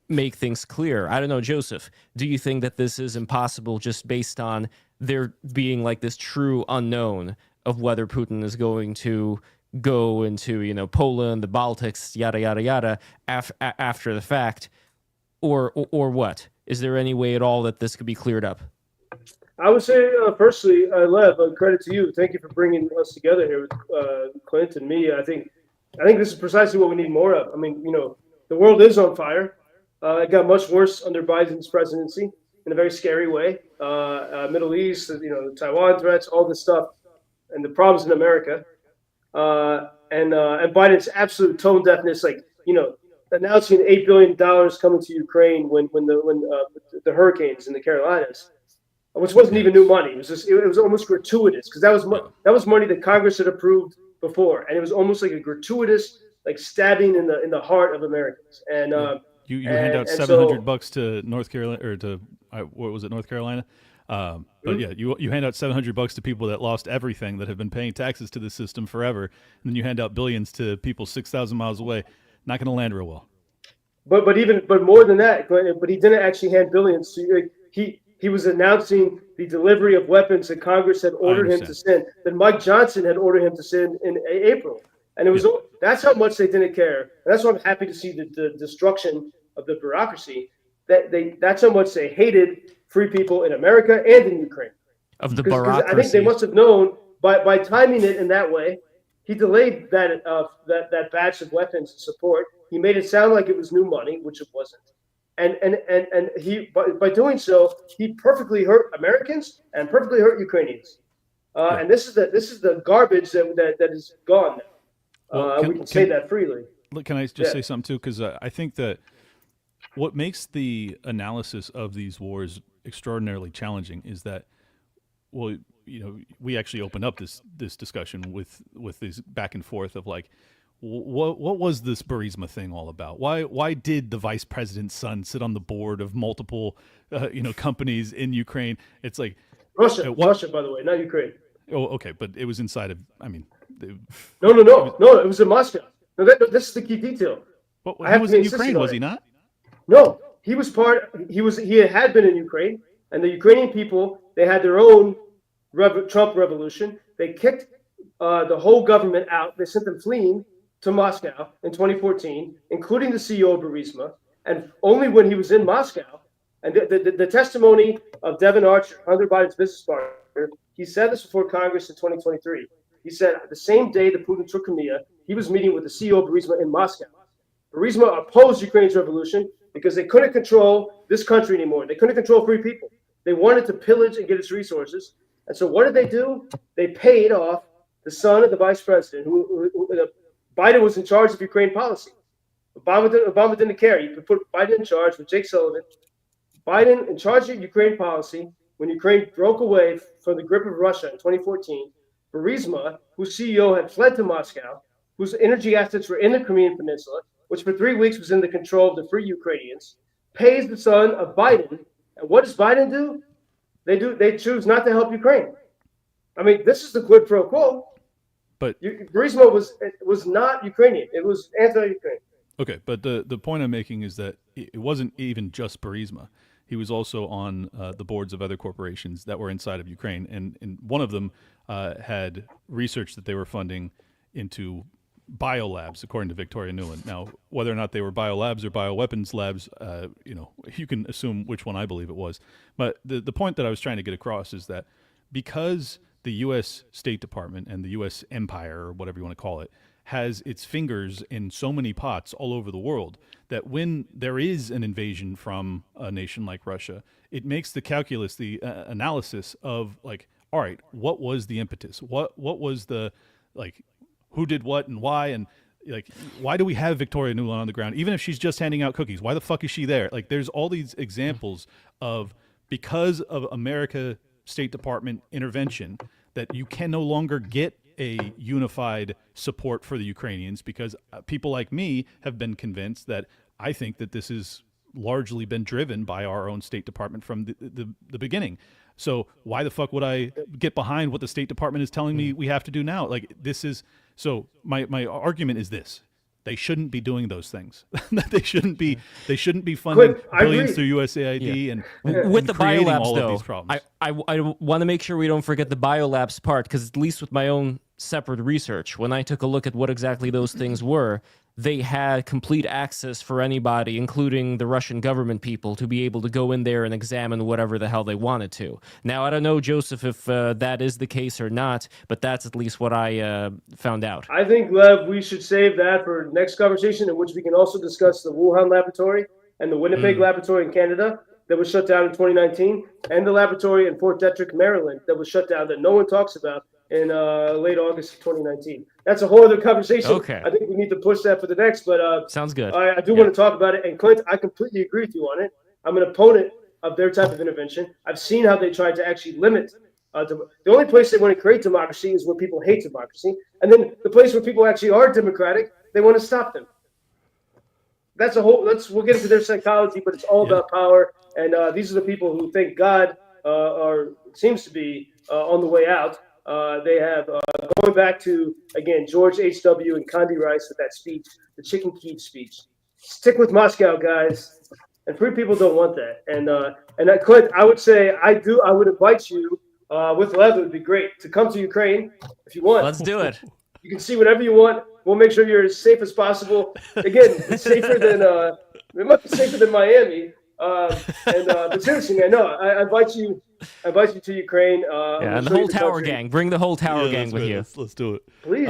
make things clear? I don't know, Joseph, do you think that this is impossible just based on there being like this true unknown of whether Putin is going to go into, Poland, the Baltics, yada, yada, yada, after the fact, or what? Is there any way at all that this could be cleared up? I would say, firstly, Lev, credit to you. Thank you for bringing us together here with Clint and me. I think this is precisely what we need more of. I mean, the world is on fire. It got much worse under Biden's presidency in a very scary way. Middle East, the Taiwan threats, all this stuff, and the problems in America, and Biden's absolute tone deafness, announcing $8 billion coming to Ukraine when the hurricanes in the Carolinas, which wasn't even new money. It was almost gratuitous, because that was money that Congress had approved before, and it was almost like a gratuitous stabbing in the heart of Americans. And you hand out $700 to North Carolina, or to what was it, North Carolina? But yeah, you hand out $700 to people that lost everything, that have been paying taxes to the system forever, and then you hand out billions to people 6,000 miles away. Not going to land real well. But more than that, but he didn't actually hand billions. He was announcing the delivery of weapons that Congress had ordered him to send, that Mike Johnson had ordered him to send in April. And that's how much they didn't care. And that's why I'm happy to see the destruction of the bureaucracy. That's how much they hated free people in America and in Ukraine. Of the bureaucracy. I think they must have known by timing it in that way. He delayed that batch of weapons and support. He made it sound like it was new money, which it wasn't. And he by doing so, he perfectly hurt Americans and perfectly hurt Ukrainians. And this is the garbage that is gone now. Well, we can say that freely. Can I just say something too? Because I think that what makes the analysis of these wars extraordinarily challenging is that, well, we actually opened up this discussion with this back and forth of like, what was this Burisma thing all about? Why did the vice president's son sit on the board of multiple companies in Ukraine? It's like Russia, by the way, not Ukraine. Oh, okay, but it was inside of. I mean, no, it was in Moscow. No, this is the key detail. But he was in Ukraine, was he not? No, he was part. He had been in Ukraine, and the Ukrainian people, they had their own Trump revolution. They kicked the whole government out. They sent them fleeing to Moscow in 2014, including the CEO of Burisma. And only when he was in Moscow, and the testimony of Devin Archer, Hunter Biden's business partner, he said this before Congress in 2023. He said the same day that Putin took Crimea, he was meeting with the CEO of Burisma in Moscow. Burisma opposed Ukraine's revolution because they couldn't control this country anymore. They couldn't control free people. They wanted to pillage and get its resources. And so what did they do? They paid off the son of the vice president, who Biden was in charge of Ukraine policy. Obama didn't care. You could put Biden in charge with Jake Sullivan. Biden in charge of Ukraine policy when Ukraine broke away from the grip of Russia in 2014. Burisma, whose CEO had fled to Moscow, whose energy assets were in the Crimean Peninsula, which for 3 weeks was in the control of the free Ukrainians, pays the son of Biden. And what does Biden do? They choose not to help Ukraine. I mean, this is the quid pro quo. But Burisma was not Ukrainian. It was anti-Ukraine. Okay, but the point I'm making is that it wasn't even just Burisma. He was also on the boards of other corporations that were inside of Ukraine, and one of them had research that they were funding into biolabs, according to Victoria Nuland. Now, whether or not they were biolabs or bioweapons labs, you can assume which one I believe it was. But the point that I was trying to get across is that because the U.S. State Department and the U.S. empire, or whatever you want to call it, has its fingers in so many pots all over the world, that when there is an invasion from a nation like Russia, it makes the calculus, the analysis of like, all right, what was the impetus? What was the, like, who did what and why? And like, why do we have Victoria Nuland on the ground? Even if she's just handing out cookies, why the fuck is she there? Like, there's all these examples of, because of America State Department intervention, that you can no longer get a unified support for the Ukrainians, because people like me have been convinced that I think that this has largely been driven by our own State Department from the beginning. So why the fuck would I get behind what the State Department is telling me we have to do now? Like, this is, so my argument is this: they shouldn't be doing those things. they shouldn't be funding Clint, billions through USAID and with the creating biolabs, all though, of these problems. I want to make sure we don't forget the biolabs part, because at least with my own separate research, when I took a look at what exactly those things were, they had complete access for anybody, including the Russian government people, to be able to go in there and examine whatever the hell they wanted to. Now, I don't know, Joseph, if that is the case or not, but that's at least what I found out. I think, Lev, we should save that for next conversation, in which we can also discuss the Wuhan laboratory and the Winnipeg laboratory in Canada that was shut down in 2019, and the laboratory in Fort Detrick, Maryland, that was shut down that no one talks about in late August of 2019. That's a whole other conversation. Okay. I think we need to push that for the next, but sounds good. I do want to talk about it. And Clint, I completely agree with you on it. I'm an opponent of their type of intervention. I've seen how they tried to actually limit. The only place they want to create democracy is where people hate democracy. And then the place where people actually are democratic, they want to stop them. That's a whole, we'll get into their psychology, but it's all about power. And these are the people who think God seems to be on the way out. They have, going back to, again, George H.W. and Condi Rice with that speech, the Chicken Kyiv speech. Stick with Moscow, guys. And free people don't want that. And Clint, I would say, I would invite you, with Lev, it would be great, to come to Ukraine if you want. Let's do it. You can see whatever you want. We'll make sure you're as safe as possible. Again, it's safer than, it might be safer than Miami. But seriously, man, no, I invite you to Ukraine. And the whole tower gang. Bring the whole tower gang with you. Let's do it. Please,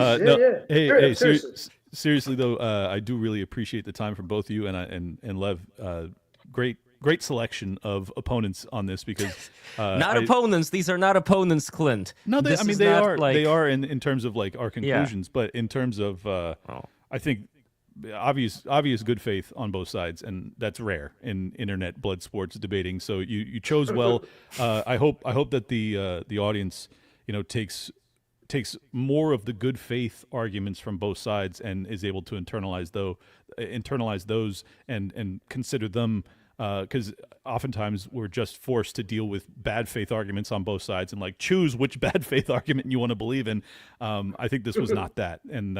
Hey, seriously. Seriously though, I do really appreciate the time from both of you and Lev. Great selection of opponents on this, because opponents. These are not opponents, Clint. No, they are. They are in terms of like our conclusions, but in terms of I think obvious good faith on both sides, and that's rare in internet blood sports debating. So you chose well. I hope that the audience takes more of the good faith arguments from both sides and is able to internalize those and consider them, because oftentimes we're just forced to deal with bad faith arguments on both sides and like choose which bad faith argument you want to believe in. I think this was not that, and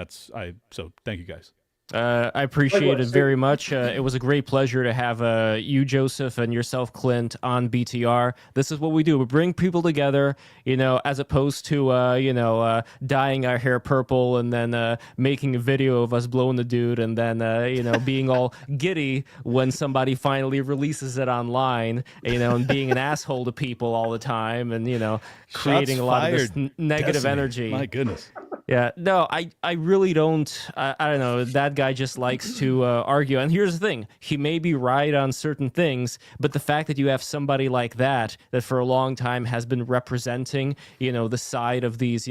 so thank you guys. I appreciate it very much. It was a great pleasure to have you, Joseph, and yourself, Clint, on BTR. This is what we do. We bring people together, as opposed to, dyeing our hair purple and then making a video of us blowing the dude and then, being all giddy when somebody finally releases it online, and being an asshole to people all the time and, creating Shots a lot fired. of this negative Destiny. energy. My goodness. Yeah, no, I really don't. I don't know. That guy just likes to argue. And here's the thing: he may be right on certain things, but the fact that you have somebody like that for a long time has been representing, the side of these,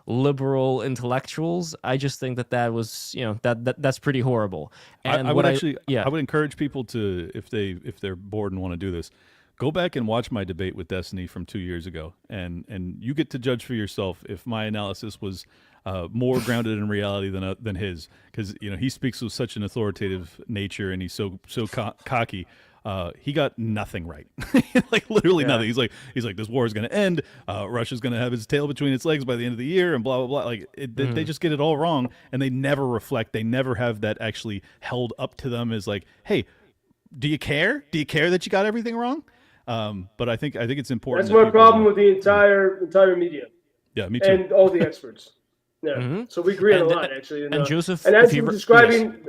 liberal intellectuals, I just think that was, that's pretty horrible. And I would encourage people to, if they're bored and want to do this, go back and watch my debate with Destiny from 2 years ago, and you get to judge for yourself if my analysis was more grounded in reality than his, because he speaks with such an authoritative nature and he's so cocky. He got nothing right, like literally nothing. He's like this war is going to end. Russia's going to have its tail between its legs by the end of the year, and blah blah blah. Like they just get it all wrong, and they never reflect. They never have that actually held up to them as like, hey, do you care? Do you care that you got everything wrong? But I think it's important. That's my problem with the entire media. Yeah, me too. And all the experts. Yeah. Mm-hmm. So we agree on a lot, actually. And Joseph, and as you were describing,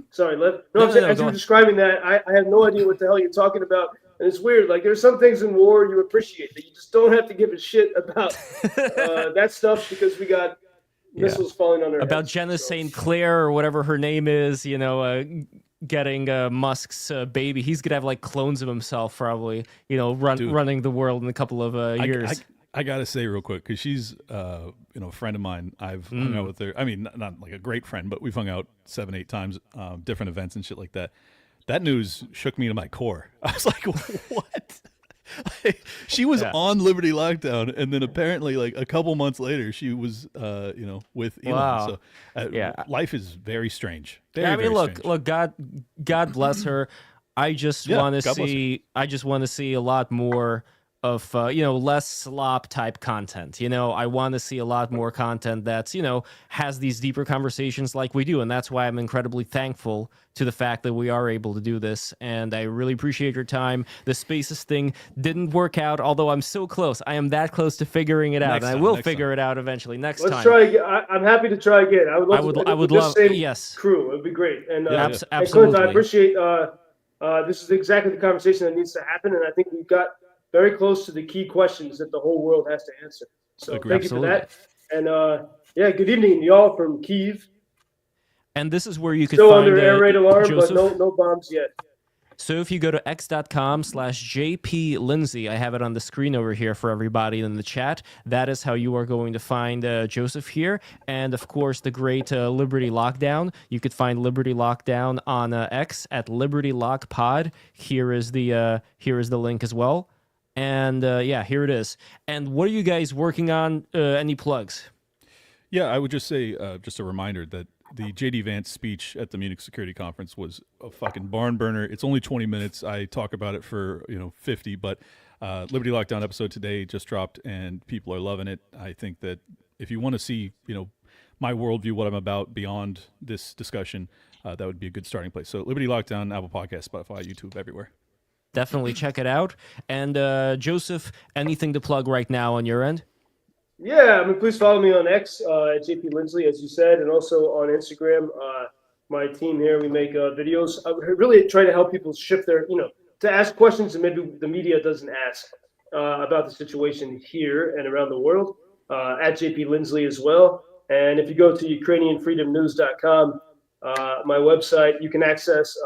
sorry, Lev. As you were describing that, I have no idea what the hell you're talking about. And it's weird. Like, there's some things in war you appreciate that you just don't have to give a shit about that stuff, because we got missiles falling on our about heads. Jenna St. Clair or whatever her name is, getting Musk's baby. He's gonna have like clones of himself, probably. Running the world in a couple of years. I gotta say real quick, because she's a friend of mine. I've hung out with her. I mean, not like a great friend, but we've hung out 7-8 times, different events and shit like that. That news shook me to my core. I was like, what? She was on Liberty lockdown, and then apparently, like a couple months later, she was, with Elon. Wow. So, life is very strange. Very, I mean, very strange. look, God bless her. I just want to see. I just want to see a lot more of less slop type content. I want to see a lot more content that's has these deeper conversations like we do, and that's why I'm incredibly thankful to the fact that we are able to do this. And I really appreciate your time. The Spaces thing didn't work out, although I'm so close. I am that close to figuring it out, and I will figure it out eventually. Let's try again. I'm happy to try again. I would love same yes crew. It would be great. And absolutely. And Clint, I appreciate. This is exactly the conversation that needs to happen, and I think we've got very close to the key questions that the whole world has to answer. So thank you for that. And good evening, y'all from Kyiv. And this is where you can still find under air raid alarm, Joseph. but no bombs yet. So if you go to x.com/JP Lindsey, I have it on the screen over here for everybody in the chat. That is how you are going to find Joseph here. And of course, the great Liberty Lockdown. You could find Liberty Lockdown on X at Liberty Lock Pod. Here is the link as well. And here it is. And what are you guys working on? Any plugs? Yeah, I would just say, just a reminder that the JD Vance speech at the Munich Security Conference was a fucking barn burner. It's only 20 minutes. I talk about it for 50, but Liberty Lockdown episode today just dropped, and people are loving it. I think that if you want to see my worldview, what I'm about beyond this discussion, that would be a good starting place. So Liberty Lockdown, Apple Podcasts, Spotify, YouTube, everywhere. Definitely check it out. And Joseph, anything to plug right now on your end? Yeah, please follow me on X at JP Lindsley, as you said, and also on Instagram. My team here, we make videos. I really try to help people shift their, to ask questions that maybe the media doesn't ask about the situation here and around the world. At JP Lindsley as well. And if you go to UkrainianFreedomNews.com, my website, you can access.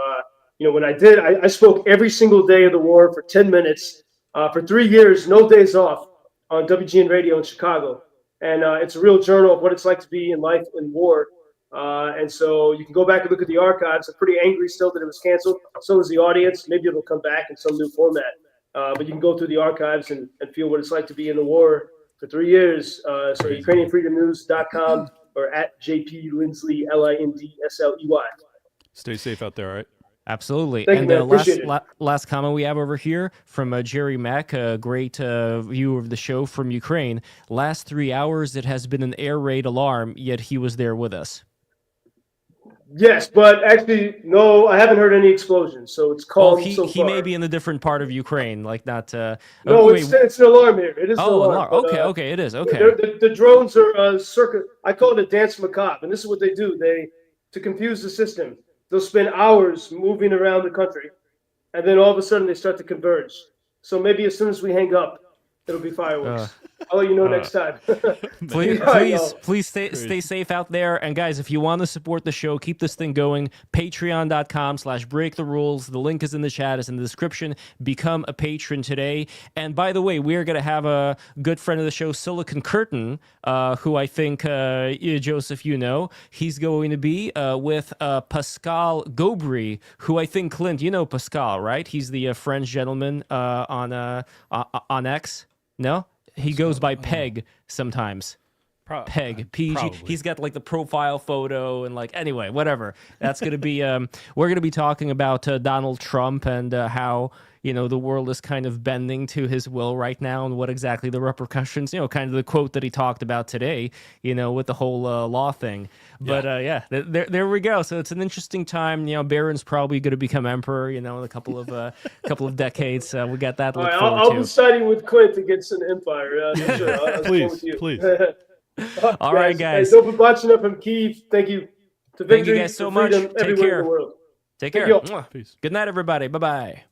When I spoke every single day of the war for 10 minutes for 3 years, no days off, on WGN Radio in Chicago. And it's a real journal of what it's like to be in life in war. And so you can go back and look at the archives. I'm pretty angry still that it was canceled. So is the audience. Maybe it'll come back in some new format. But you can go through the archives and feel what it's like to be in the war for 3 years. So UkrainianFreedomNews.com or at JP Lindsley, LINDSLEY. Stay safe out there, all right? Absolutely. Thank and you, last comment we have over here from Jerry Mack, a great viewer of the show from Ukraine. Last 3 hours, it has been an air raid alarm, yet he was there with us. Yes, but actually, no, I haven't heard any explosions, so it's calm so far. He may be in a different part of Ukraine, like not... no, it's an alarm here. It is an alarm. But, okay, it is, okay. The drones are circuit. I call it a dance macabre, and this is what they do. To confuse the system, they'll spend hours moving around the country, and then all of a sudden they start to converge. So maybe as soon as we hang up, it'll be fireworks. I'll let you know next time. please stay safe out there. And guys, if you want to support the show, keep this thing going. Patreon.com/breaktherules. The link is in the chat. It's in the description. Become a patron today. And by the way, we're going to have a good friend of the show, Silicon Curtain, who I think, Joseph, he's going to be with Pascal Gobry, who I think, Clint, Pascal, right? He's the French gentleman on X. No? He goes by Peg sometimes. Peg. He's got like the profile photo and anyway, whatever. That's going to be, we're going to be talking about Donald Trump and how, the world is kind of bending to his will right now and what exactly the repercussions, kind of the quote that he talked about today, with the whole law thing. But there we go. So it's an interesting time. Barron's probably going to become emperor, in a couple of decades. We got that. All right, I'll be siding with Clint against an empire. Sure. Please. All right, guys. Don't be watching up from Kyiv. Thank you. Thank you guys so much. Take care. In the world. Take care. Peace. Good night, everybody. Bye-bye.